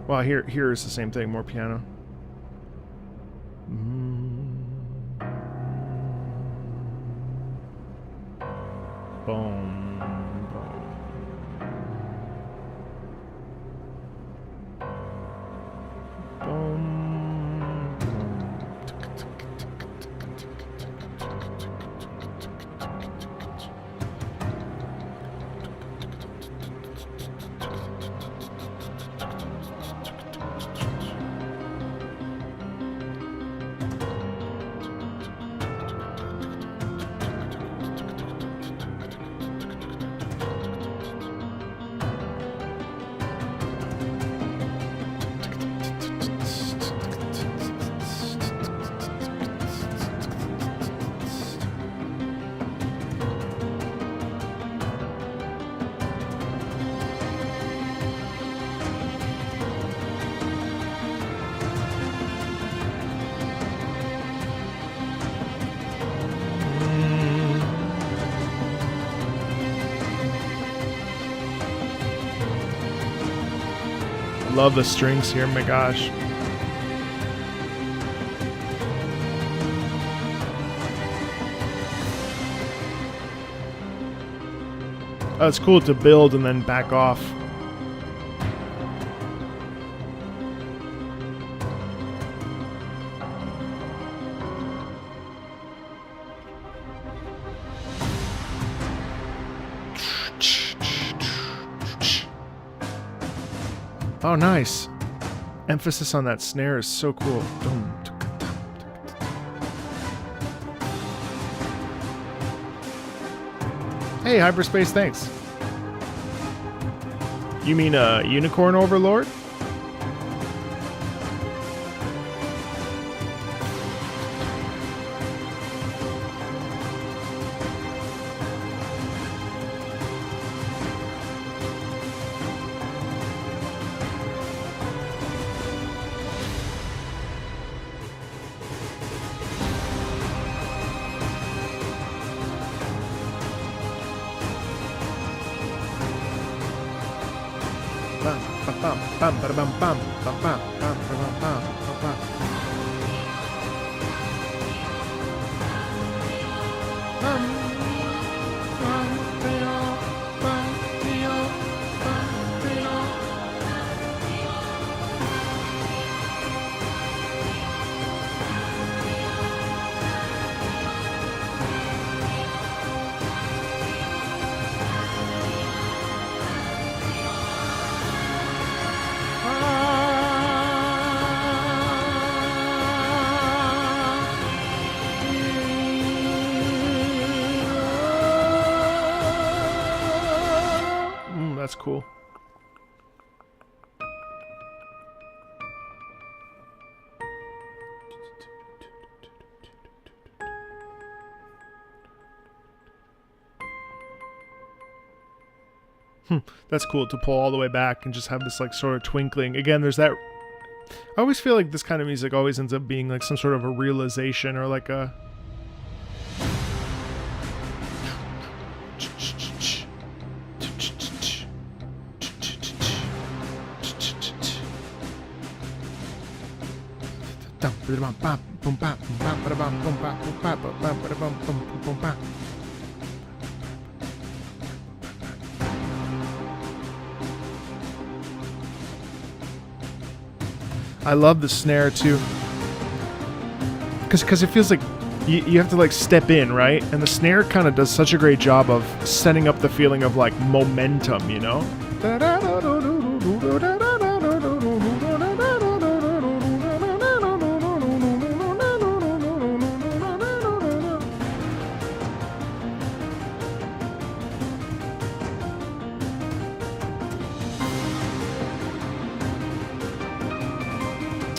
Well, here is the same thing, more piano. Boom. Love the strings here, my gosh. Oh, it's cool to build and then back off. Oh, nice. Emphasis on that snare is so cool. Hey, Hyperspace, thanks. You mean Unicorn Overlord? That's cool. That's cool to pull all the way back and just have this like sort of twinkling. Again, there's that. I always feel like this kind of music always ends up being like some sort of a realization or like a. I love the snare too, because it feels like you have to like step in, right? And the snare kind of does such a great job of setting up the feeling of like momentum, you know?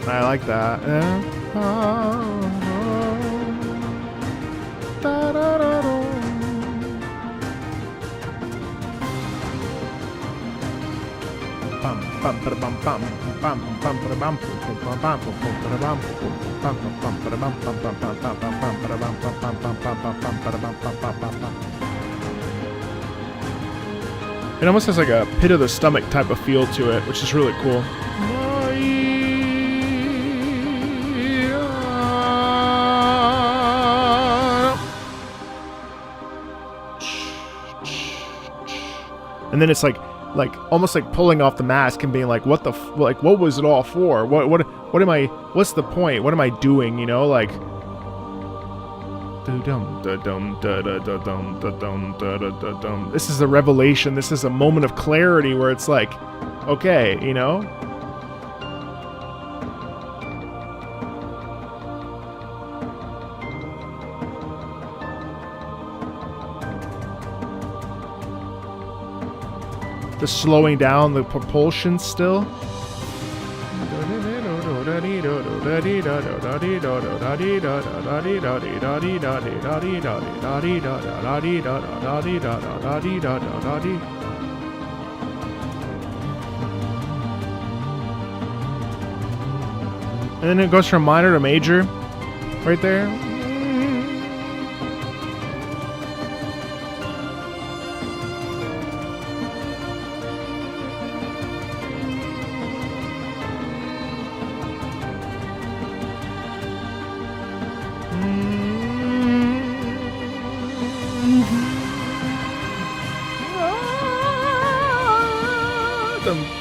I like that. It almost has like a pit of the stomach type of feel to it, which is really cool. and then it's like almost like pulling off the mask and being like, what the like, what was it all for? What am I? What's the point? What am I doing? You know, like. This is a revelation. This is a moment of clarity where it's like, okay, you know. The slowing down, the propulsion still. And then it goes from minor to major, right there.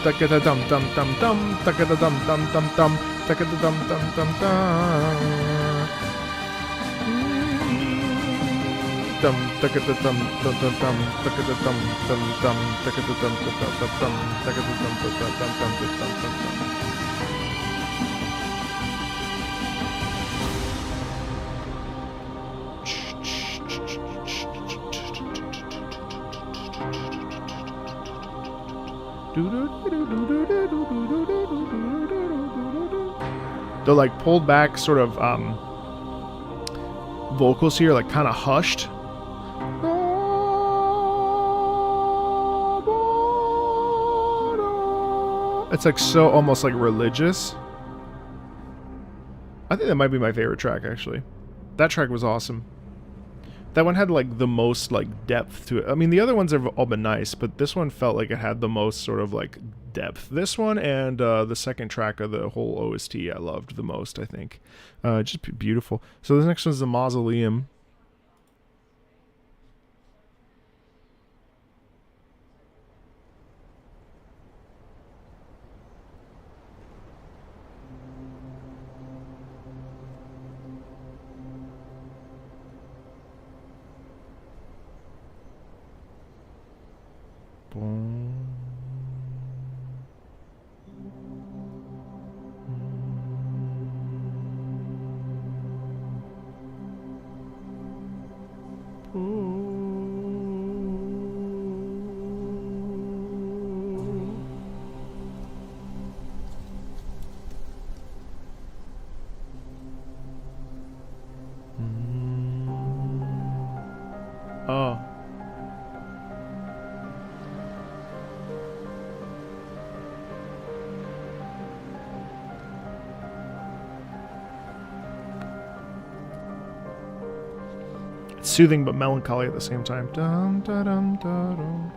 Dum dum dum dum dum dum dum dum dum dum dum dum dum the like pulled back sort of vocals here, like kind of hushed. It's like so almost like religious. I think that might be my favorite track, actually. That track was awesome. That one had like the most like depth to it. I mean, the other ones have all been nice, but this one felt like it had the most sort of like depth. This one and the second track of the whole OST I loved the most, I think. Just beautiful. So the next one's the Mausoleum. Oh. It's soothing but melancholy at the same time. Dum, da, dum, da, dum.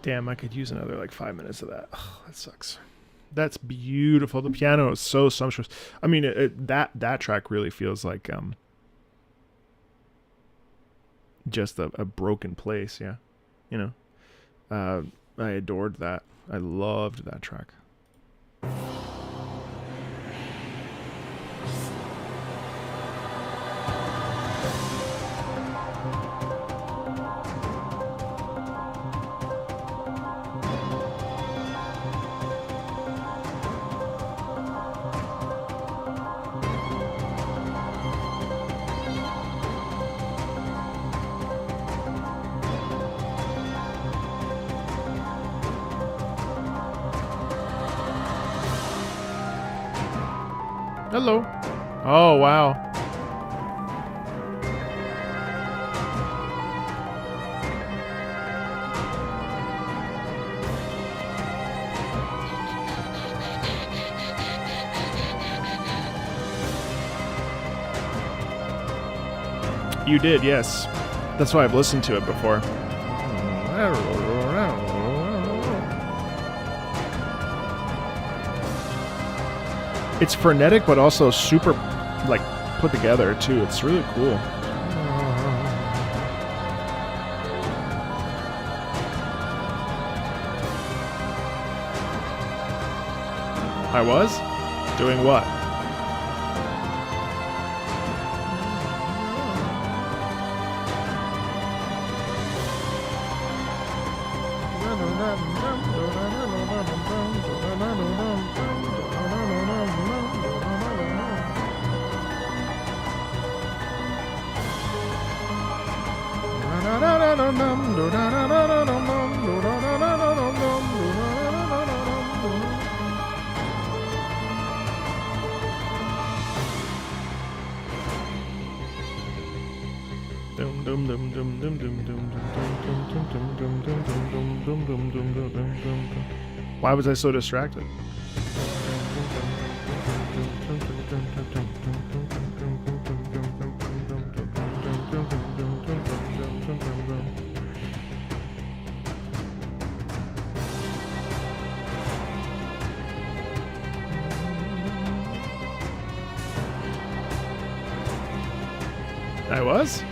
Damn, I could use another like 5 minutes of that. Oh, that sucks. That's beautiful. The piano is so sumptuous. I mean, that track really feels like just a broken place. Yeah, you know. I adored that. I loved that track. Hello. Oh, wow. You did, yes. That's why I've listened to it before. It's frenetic, but also super, like, put together, too. It's really cool. I was? Doing what? Why was I so distracted? I was?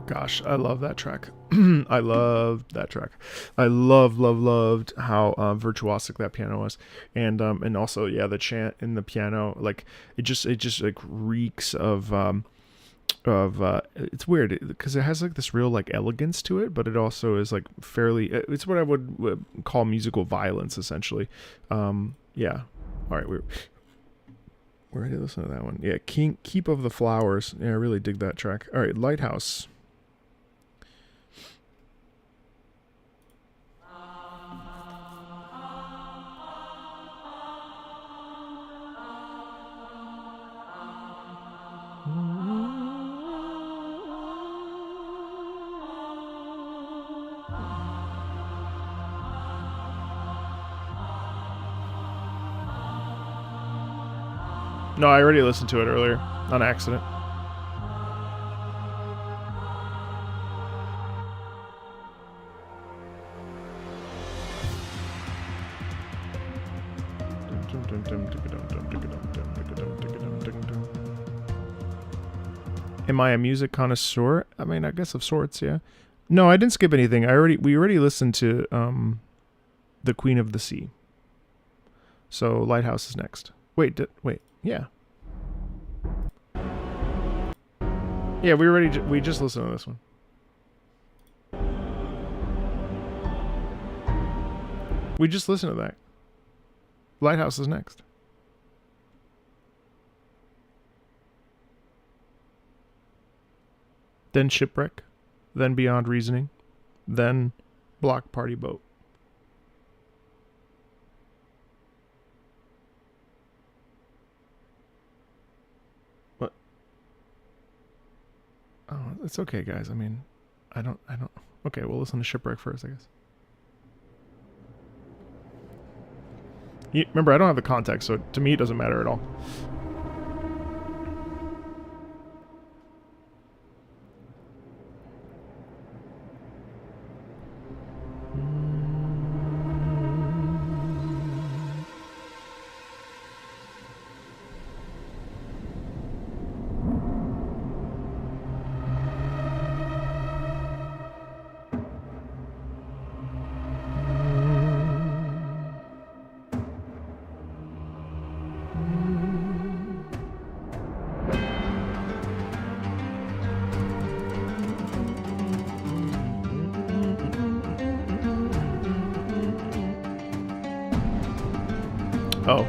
Gosh, I love that track. I loved that track. I loved how virtuosic that piano was, and also yeah, the chant in the piano, like it just like reeks of it's weird because it has like this real like elegance to it, but it also is like fairly. It's what I would call musical violence essentially. Yeah. All right, we're ready to listen to that one. Yeah, Keep of the Flowers. Yeah, I really dig that track. All right, Lighthouse. No, I already listened to it earlier on accident. Am I a music connoisseur? I mean, I guess of sorts, yeah. No, I didn't skip anything. We already listened to The Queen of the Sea. So Lighthouse is next. Wait, yeah. Yeah, we just listened to this one. We just listened to that. Lighthouse is next. Then Shipwreck, then Beyond Reasoning, then Block Party Boat. What? Oh, it's okay, guys. I mean, I don't. Okay, we'll listen to Shipwreck first, I guess. Remember, I don't have the context, so to me it doesn't matter at all. Oh.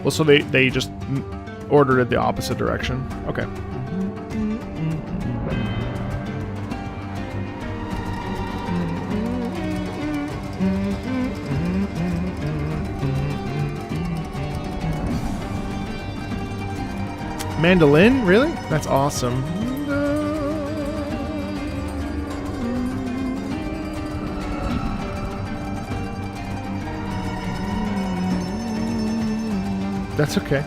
Well, so they just ordered it the opposite direction. Okay. Mandolin? Really? That's awesome. That's okay.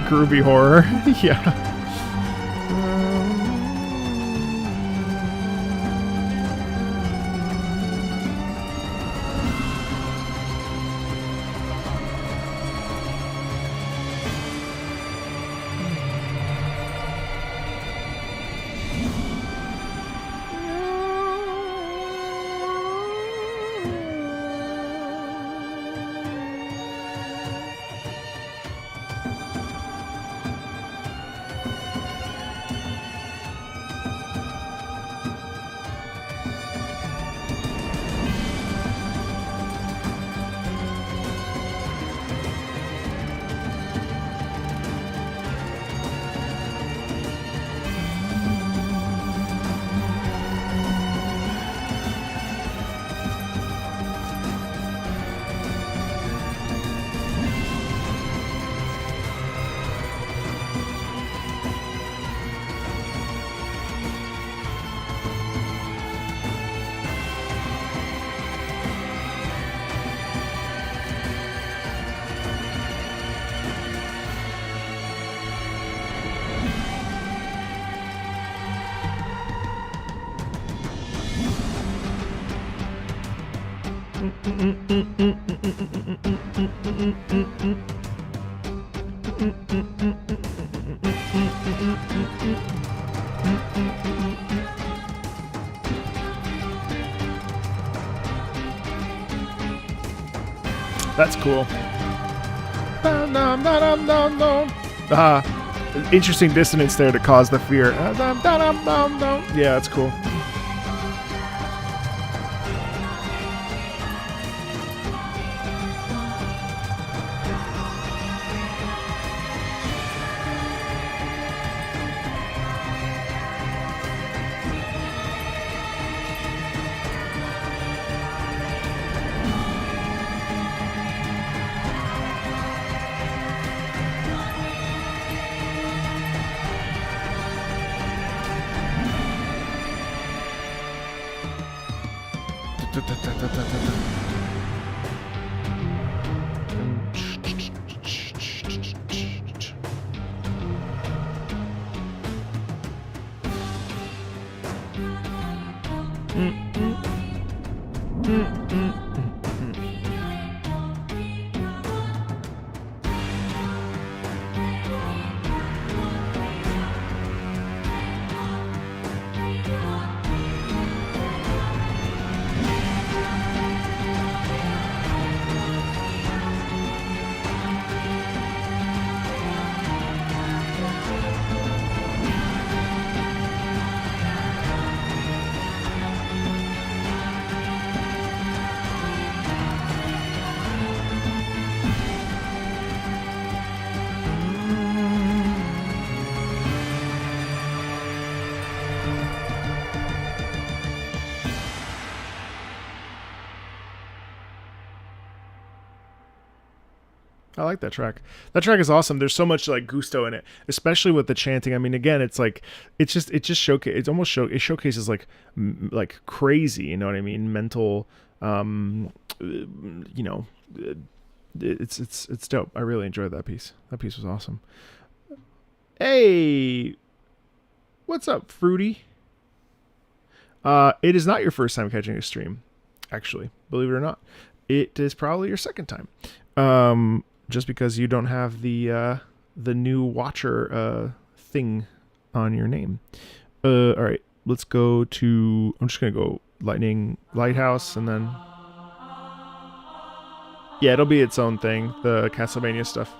Groovy horror. Yeah. That's cool. Interesting dissonance there to cause the fear. Yeah, that's cool. I like that track. That track is awesome. There's so much like gusto in it, especially with the chanting. I mean, again, it's like it just showcase. It's almost it showcases like crazy. You know what I mean? Mental. You know, it's dope. I really enjoyed that piece. That piece was awesome. Hey, what's up, Fruity? It is not your first time catching a stream, actually. Believe it or not, it is probably your second time. Just because you don't have the new watcher thing on your name. All right, let's go to. I'm just gonna go Lighthouse, and then yeah, it'll be its own thing. The Castlevania stuff.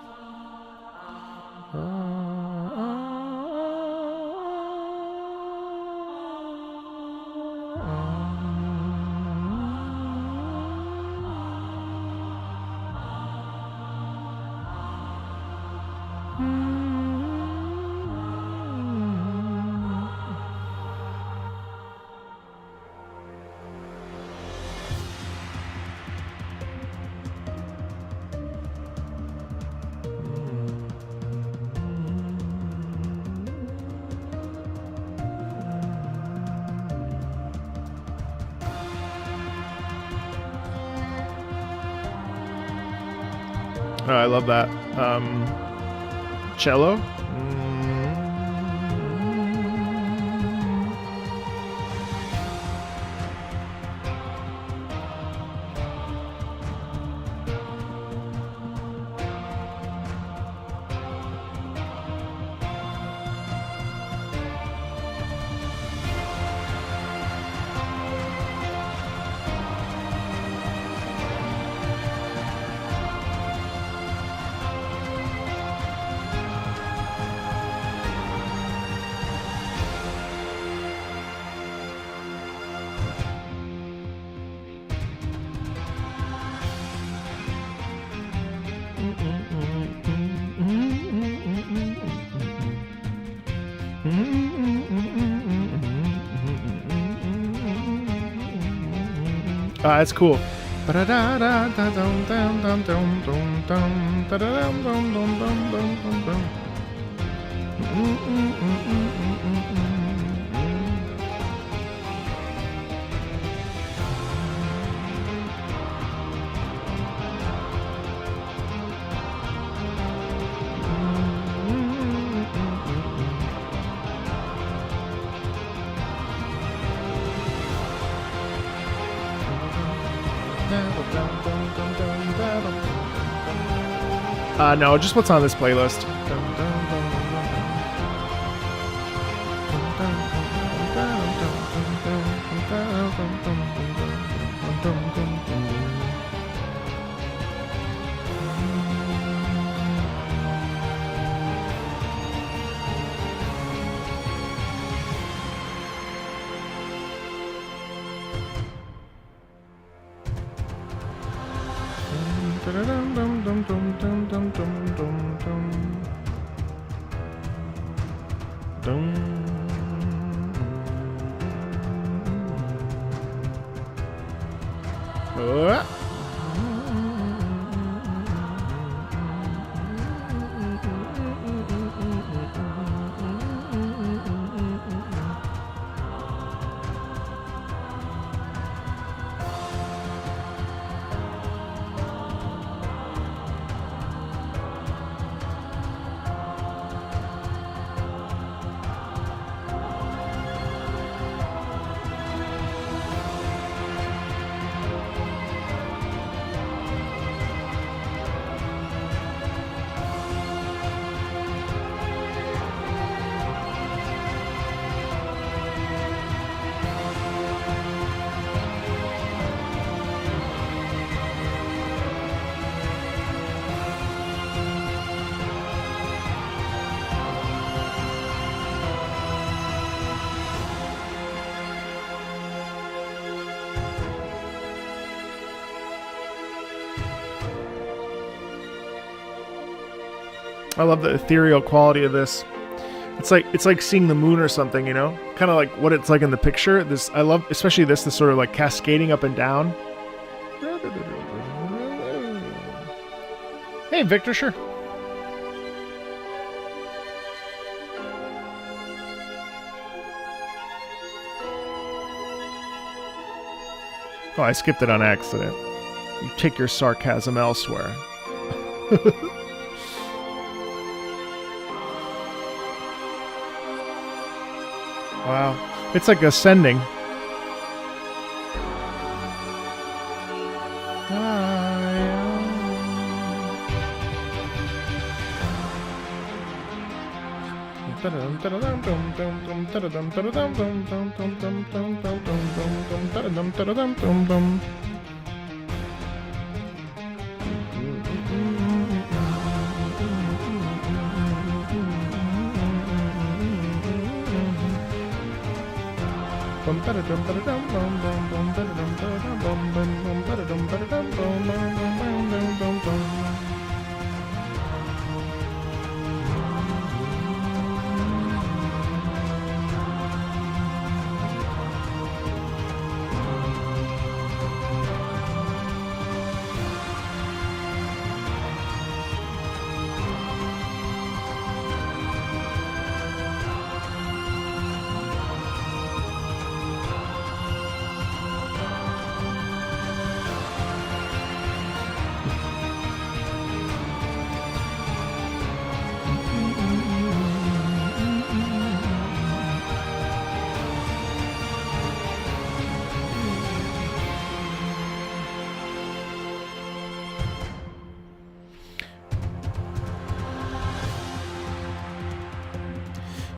I love that. Cello. That's cool. No, just what's on this playlist. I love the ethereal quality of this. It's like seeing the moon or something, you know? Kind of like what it's like in the picture. This I love, especially this sort of like cascading up and down. Hey, Victor, sure. Oh, I skipped it on accident. You take your sarcasm elsewhere. Wow. It's like ascending.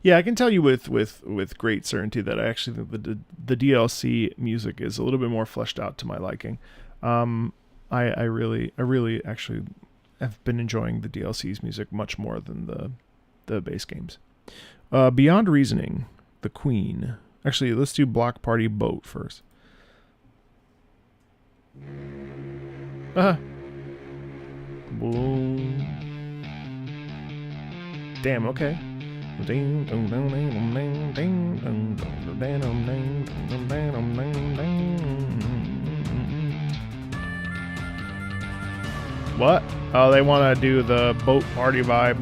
Yeah, I can tell you with great certainty that I actually think the DLC music is a little bit more fleshed out to my liking. I really actually have been enjoying the DLC's music much more than the base games. Beyond Reasoning, The Queen. Actually, let's do Block Party Boat first. Damn, okay. What? Oh, they want to do the boat party vibe.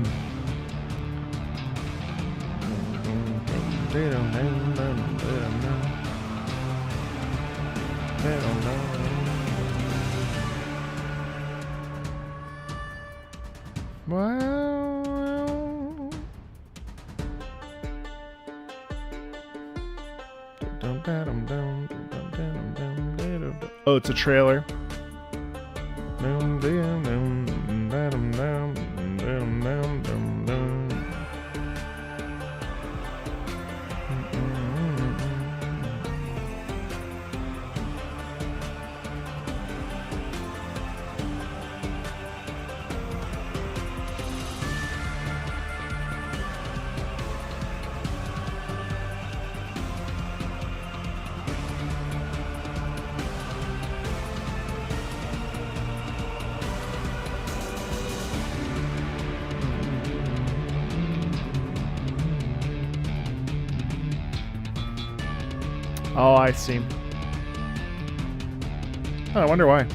Oh, it's a trailer. Oh, I see. Oh, I wonder why.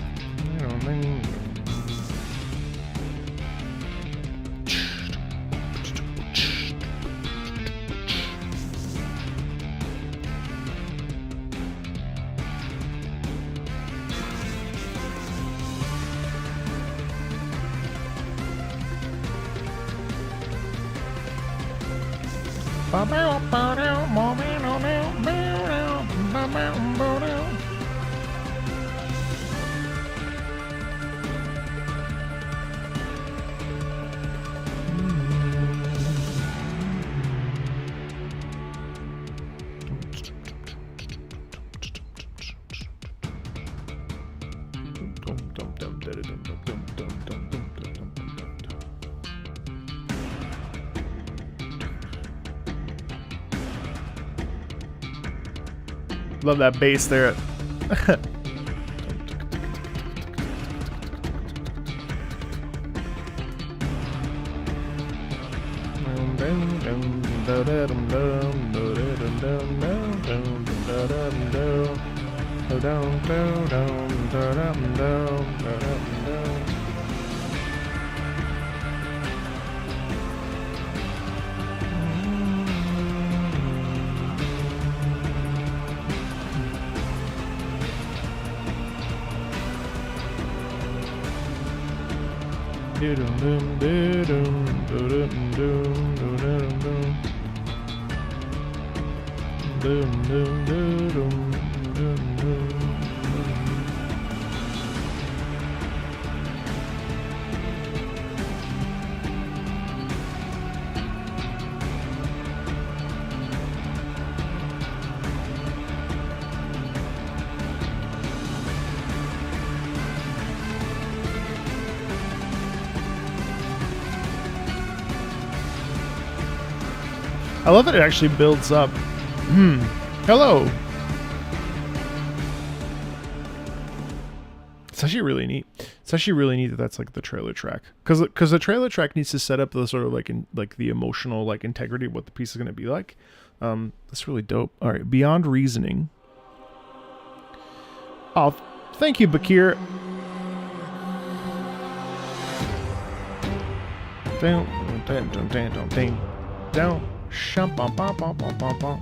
Love that bass there. I love that it actually builds up. Hello. It's actually really neat. It's actually really neat that that's like the trailer track, because the trailer track needs to set up the sort of like the emotional like integrity of what the piece is going to be like. That's really dope. All right, Beyond Reasoning. Oh, thank you, Bakir. Down. Shum bum bum bum bum bum bum.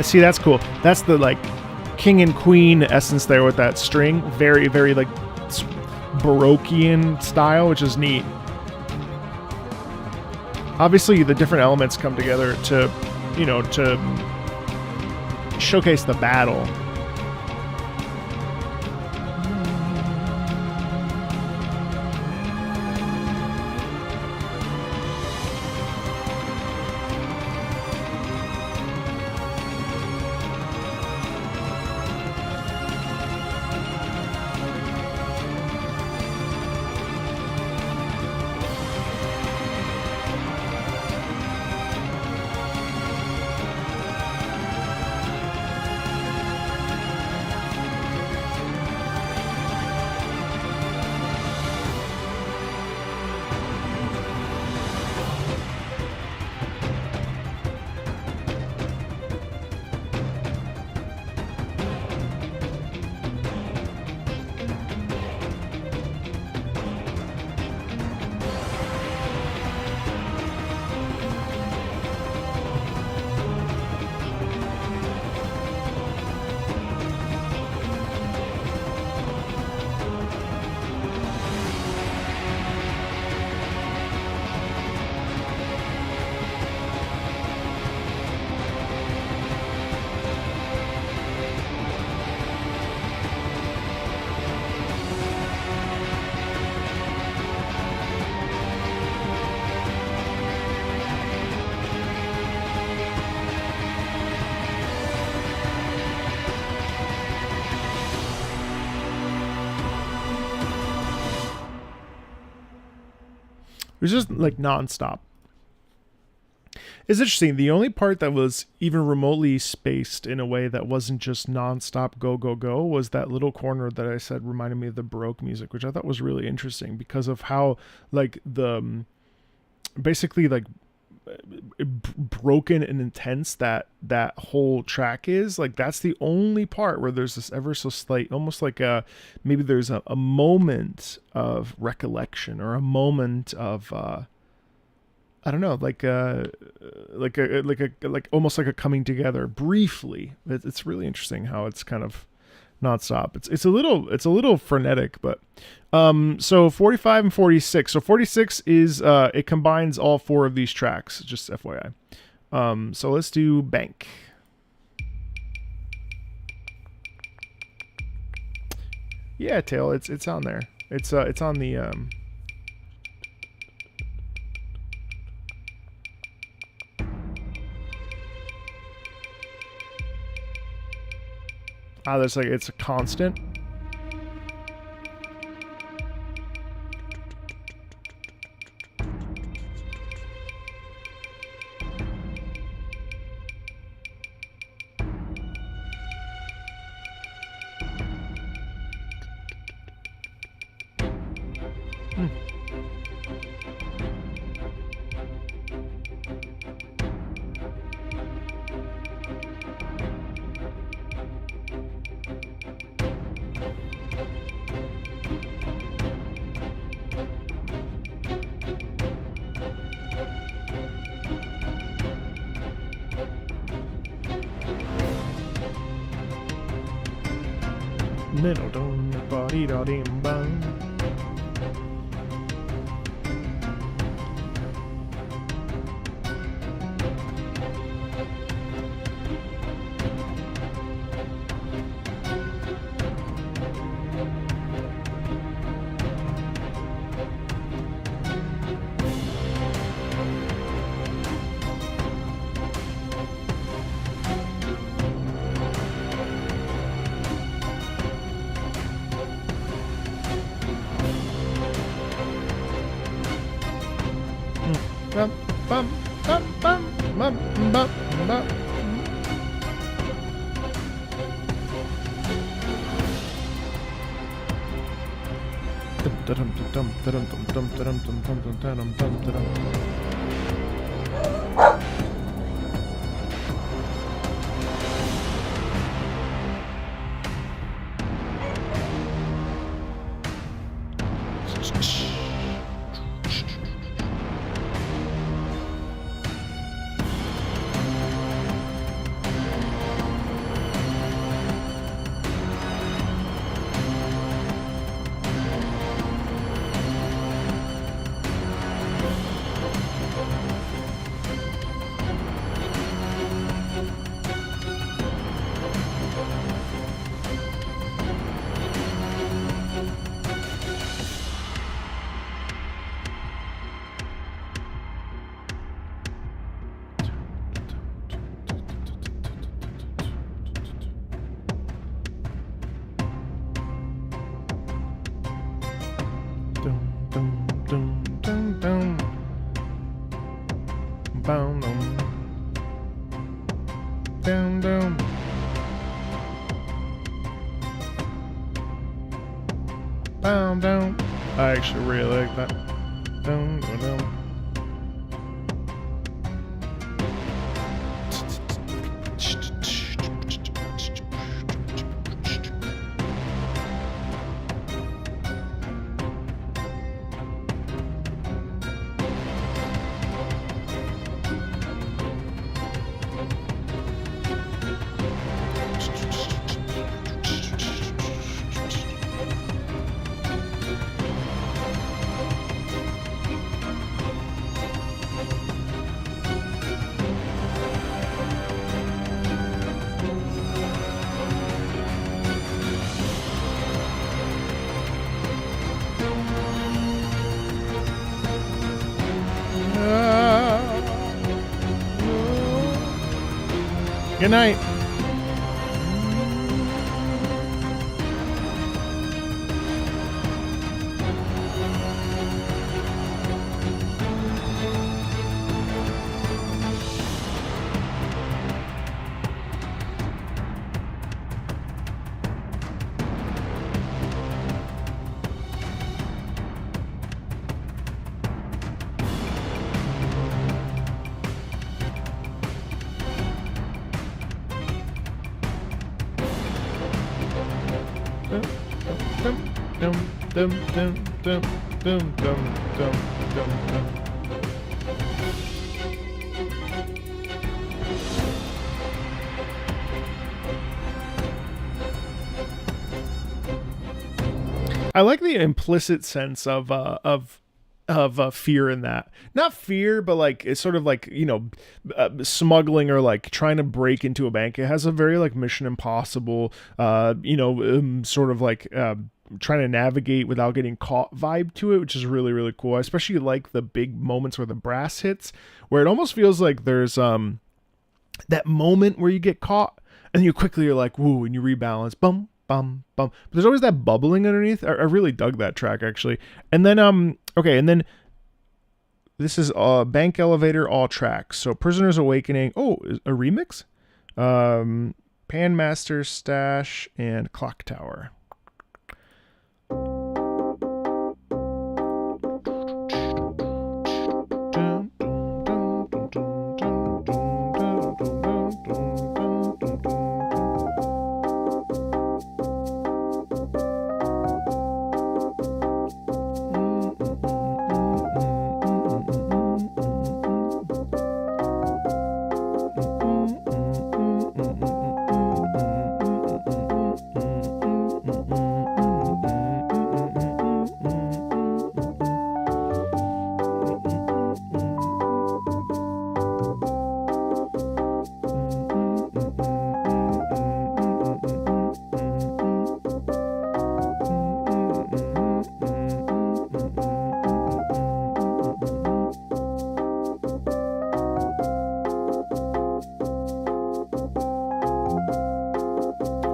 See, that's cool. That's the like king and queen essence there with that string. Very, very like Baroquean style, which is neat. Obviously, the different elements come together to, you know, to showcase the battle. was just like nonstop. It's interesting. The only part that was even remotely spaced in a way that wasn't just nonstop go, go, go was that little corner that I said reminded me of the Baroque music, which I thought was really interesting because of how like the basically like broken and intense that whole track is. Like that's the only part where there's this ever so slight, almost like maybe there's a moment of recollection or a moment of I don't know, like almost like a coming together briefly. It's really interesting how it's kind of nonstop. It's a little frenetic, but so 45 and 46. So 46 is it combines all four of these tracks, just FYI. So let's do Bank. Yeah, Tail, it's on there. It's on the there's like it's a constant. Little dum body da dim bum. Bum, bum, bum, bum, bum, bum, bum. I actually really like that. Down, down, down. Good night. dum dum dum dum dum dum dum dum. I like the implicit sense of fear in that. Not fear, but like it's sort of like, you know, smuggling or like trying to break into a bank. It has a very like Mission Impossible, sort of like trying to navigate without getting caught vibe to it, which is really really cool. I especially like the big moments where the brass hits, where it almost feels like there's that moment where you get caught and you quickly are like woo, and you rebalance, bum bum bum. But there's always that bubbling underneath. I really dug that track actually. And then okay, and then this is Bank Elevator all tracks. So Prisoner's Awakening. Oh, a remix. Panmaster Stash and Clock Tower.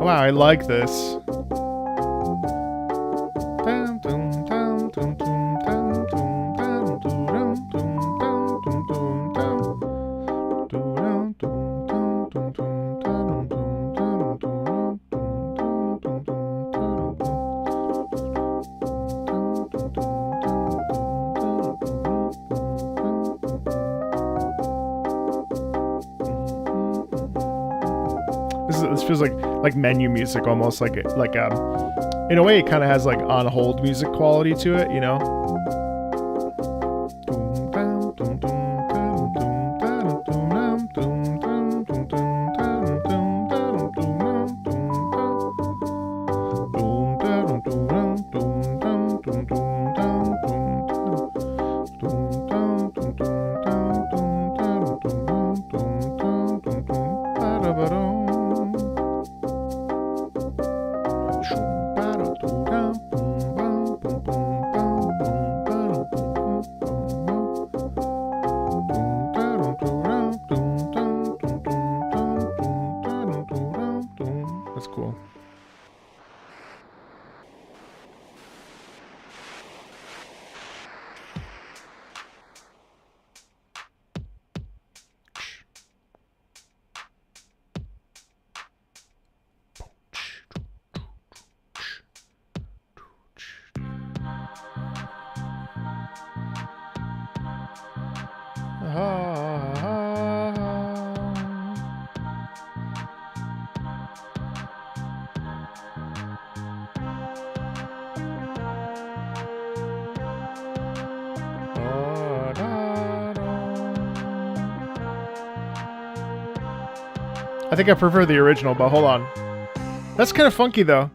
Wow, I like this. This feels like menu music almost, like in a way it kind of has like on hold music quality to it, you know. That's cool. I think I prefer the original, but hold on. That's kind of funky though.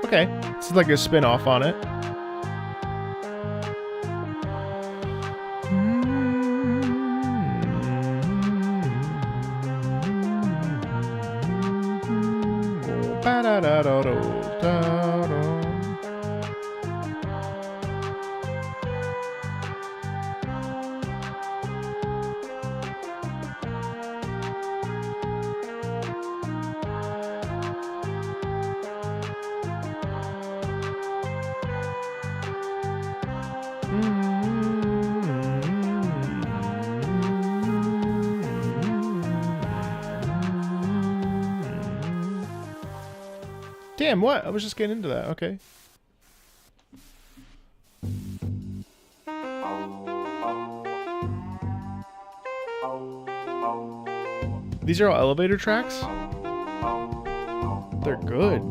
Okay, this is like a spin-off on it. Damn, what? I was just getting into that. Okay. These are all elevator tracks. They're good.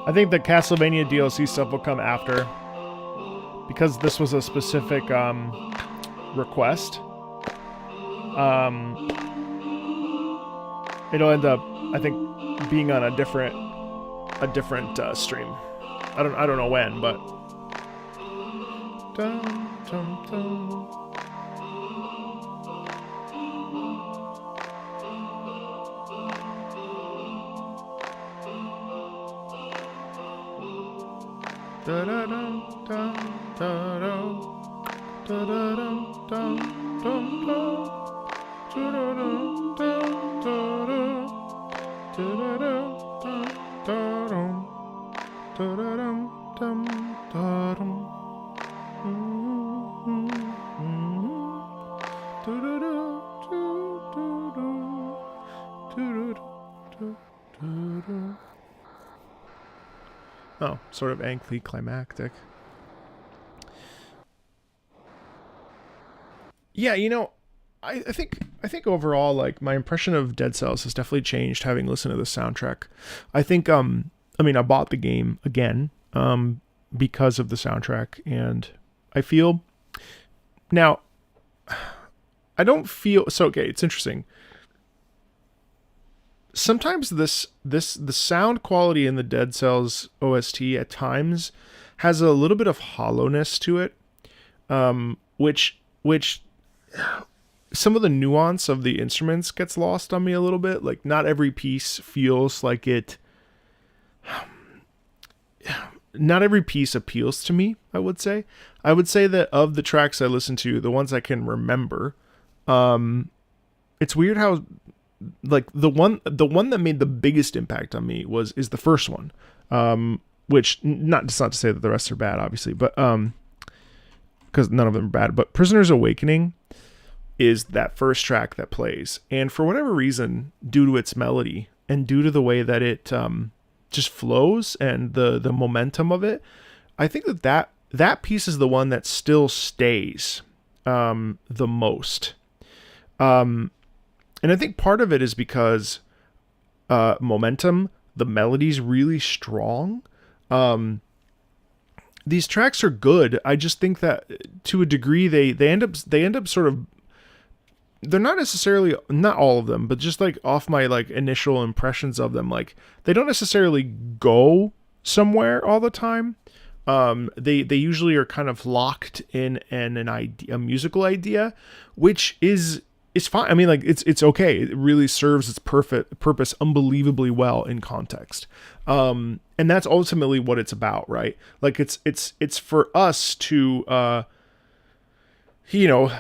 I think the Castlevania DLC stuff will come after, because this was a specific request. It'll end up, I think, being on a different stream. I don't know when, but. Dun, dun, dun. Oh, sort of anticlimactic. Yeah, you know, I think overall, like, my impression of Dead Cells has definitely changed having listened to the soundtrack. I think I mean, I bought the game again because of the soundtrack, and I feel now I don't feel so. Okay, it's interesting. Sometimes the sound quality in the Dead Cells OST at times has a little bit of hollowness to it, which some of the nuance of the instruments gets lost on me a little bit. Like, not every piece feels like it. Not every piece appeals to me, I would say. I would say that of the tracks I listen to, the ones I can remember, it's weird how, like, the one that made the biggest impact on me is the first one, which not to say that the rest are bad, obviously, but because none of them are bad. But Prisoner's Awakening is that first track that plays, and for whatever reason, due to its melody and due to the way that it just flows and the momentum of it, I think that piece is the one that still stays the most. And I think part of it is because momentum, the melody's really strong. These tracks are good. I just think that to a degree they end up sort of, they're not necessarily, not all of them, but just like off my like initial impressions of them, like they don't necessarily go somewhere all the time. They usually are kind of locked in an idea, a musical idea, which is fine. I mean, like it's okay. It really serves its perfect purpose unbelievably well in context. And that's ultimately what it's about, right? Like it's for us to to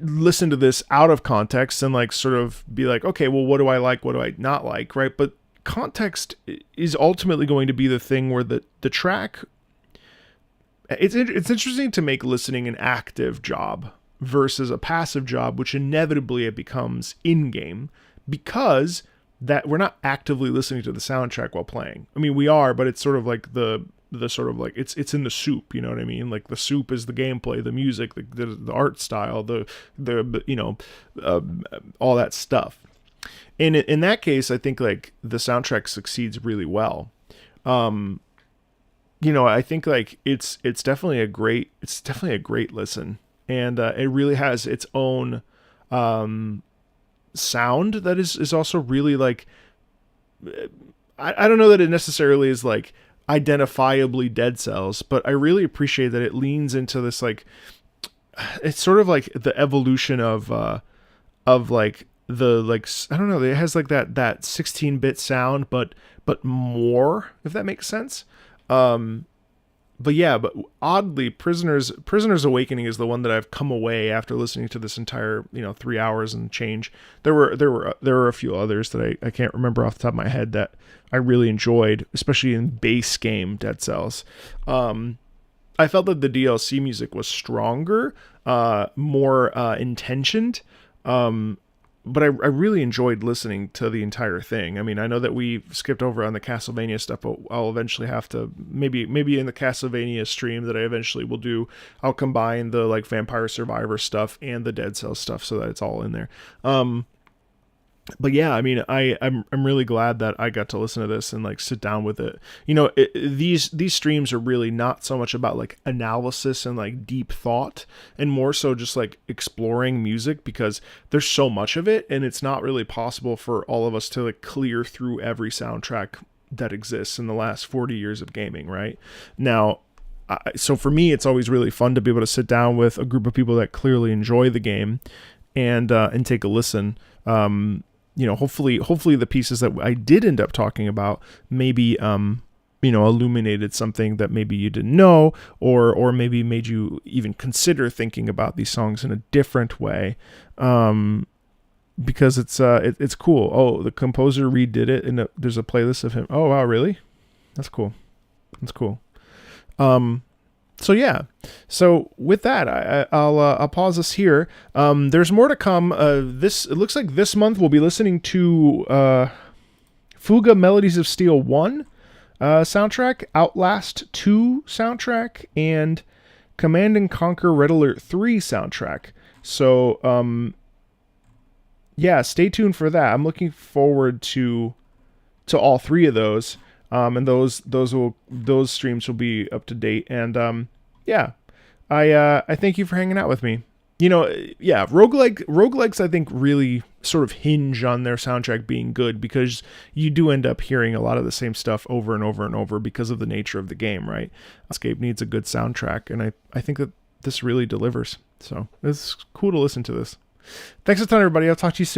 listen to this out of context and like sort of be like, okay, well, what do I like? What do I not like? Right. But context is ultimately going to be the thing where the track, it's interesting to make listening an active job versus a passive job, which inevitably it becomes in game, because that we're not actively listening to the soundtrack while playing. I mean, we are, but it's sort of like the sort of like it's in the soup, you know what I mean? Like the soup is the gameplay, the music, the art style, all that stuff. And in that case, I think like the soundtrack succeeds really well. I think like it's definitely a great listen, and it really has its own sound that is also really like, I don't know that it necessarily is like identifiably Dead Cells, but I really appreciate that it leans into this like, it's sort of like the evolution of like the like, I don't know, it has like that 16-bit sound, but more, if that makes sense. But yeah, but oddly, Prisoners Awakening is the one that I've come away after listening to this entire 3 hours and change. There were a few others that I can't remember off the top of my head that I really enjoyed, especially in base game Dead Cells. I felt that the DLC music was stronger, more intentioned. But I really enjoyed listening to the entire thing. I mean, I know that we skipped over on the Castlevania stuff, but I'll eventually have to, maybe in the Castlevania stream that I eventually will do, I'll combine the like Vampire Survivor stuff and the Dead Cells stuff so that it's all in there. But yeah, I mean, I'm really glad that I got to listen to this and like sit down with it. These streams are really not so much about like analysis and like deep thought, and more so just like exploring music, because there's so much of it, and it's not really possible for all of us to like clear through every soundtrack that exists in the last 40 years of gaming, right? Now, so for me, it's always really fun to be able to sit down with a group of people that clearly enjoy the game and take a listen. Hopefully the pieces that I did end up talking about maybe, illuminated something that maybe you didn't know, or maybe made you even consider thinking about these songs in a different way. Because it's cool. Oh, the composer redid it, and there's a playlist of him. Oh, wow, really? That's cool. So yeah, so with that, I'll pause this here. There's more to come. It looks like this month we'll be listening to Fuga Melodies of Steel 1 soundtrack, Outlast 2 soundtrack, and Command and Conquer Red Alert 3 soundtrack. So yeah, stay tuned for that. I'm looking forward to all three of those. And those streams will be up to date. And yeah, I thank you for hanging out with me. Yeah, roguelikes I think really sort of hinge on their soundtrack being good, because you do end up hearing a lot of the same stuff over and over and over because of the nature of the game, right? Escape needs a good soundtrack, and I think that this really delivers. So it's cool to listen to this. Thanks a ton, everybody. I'll talk to you soon.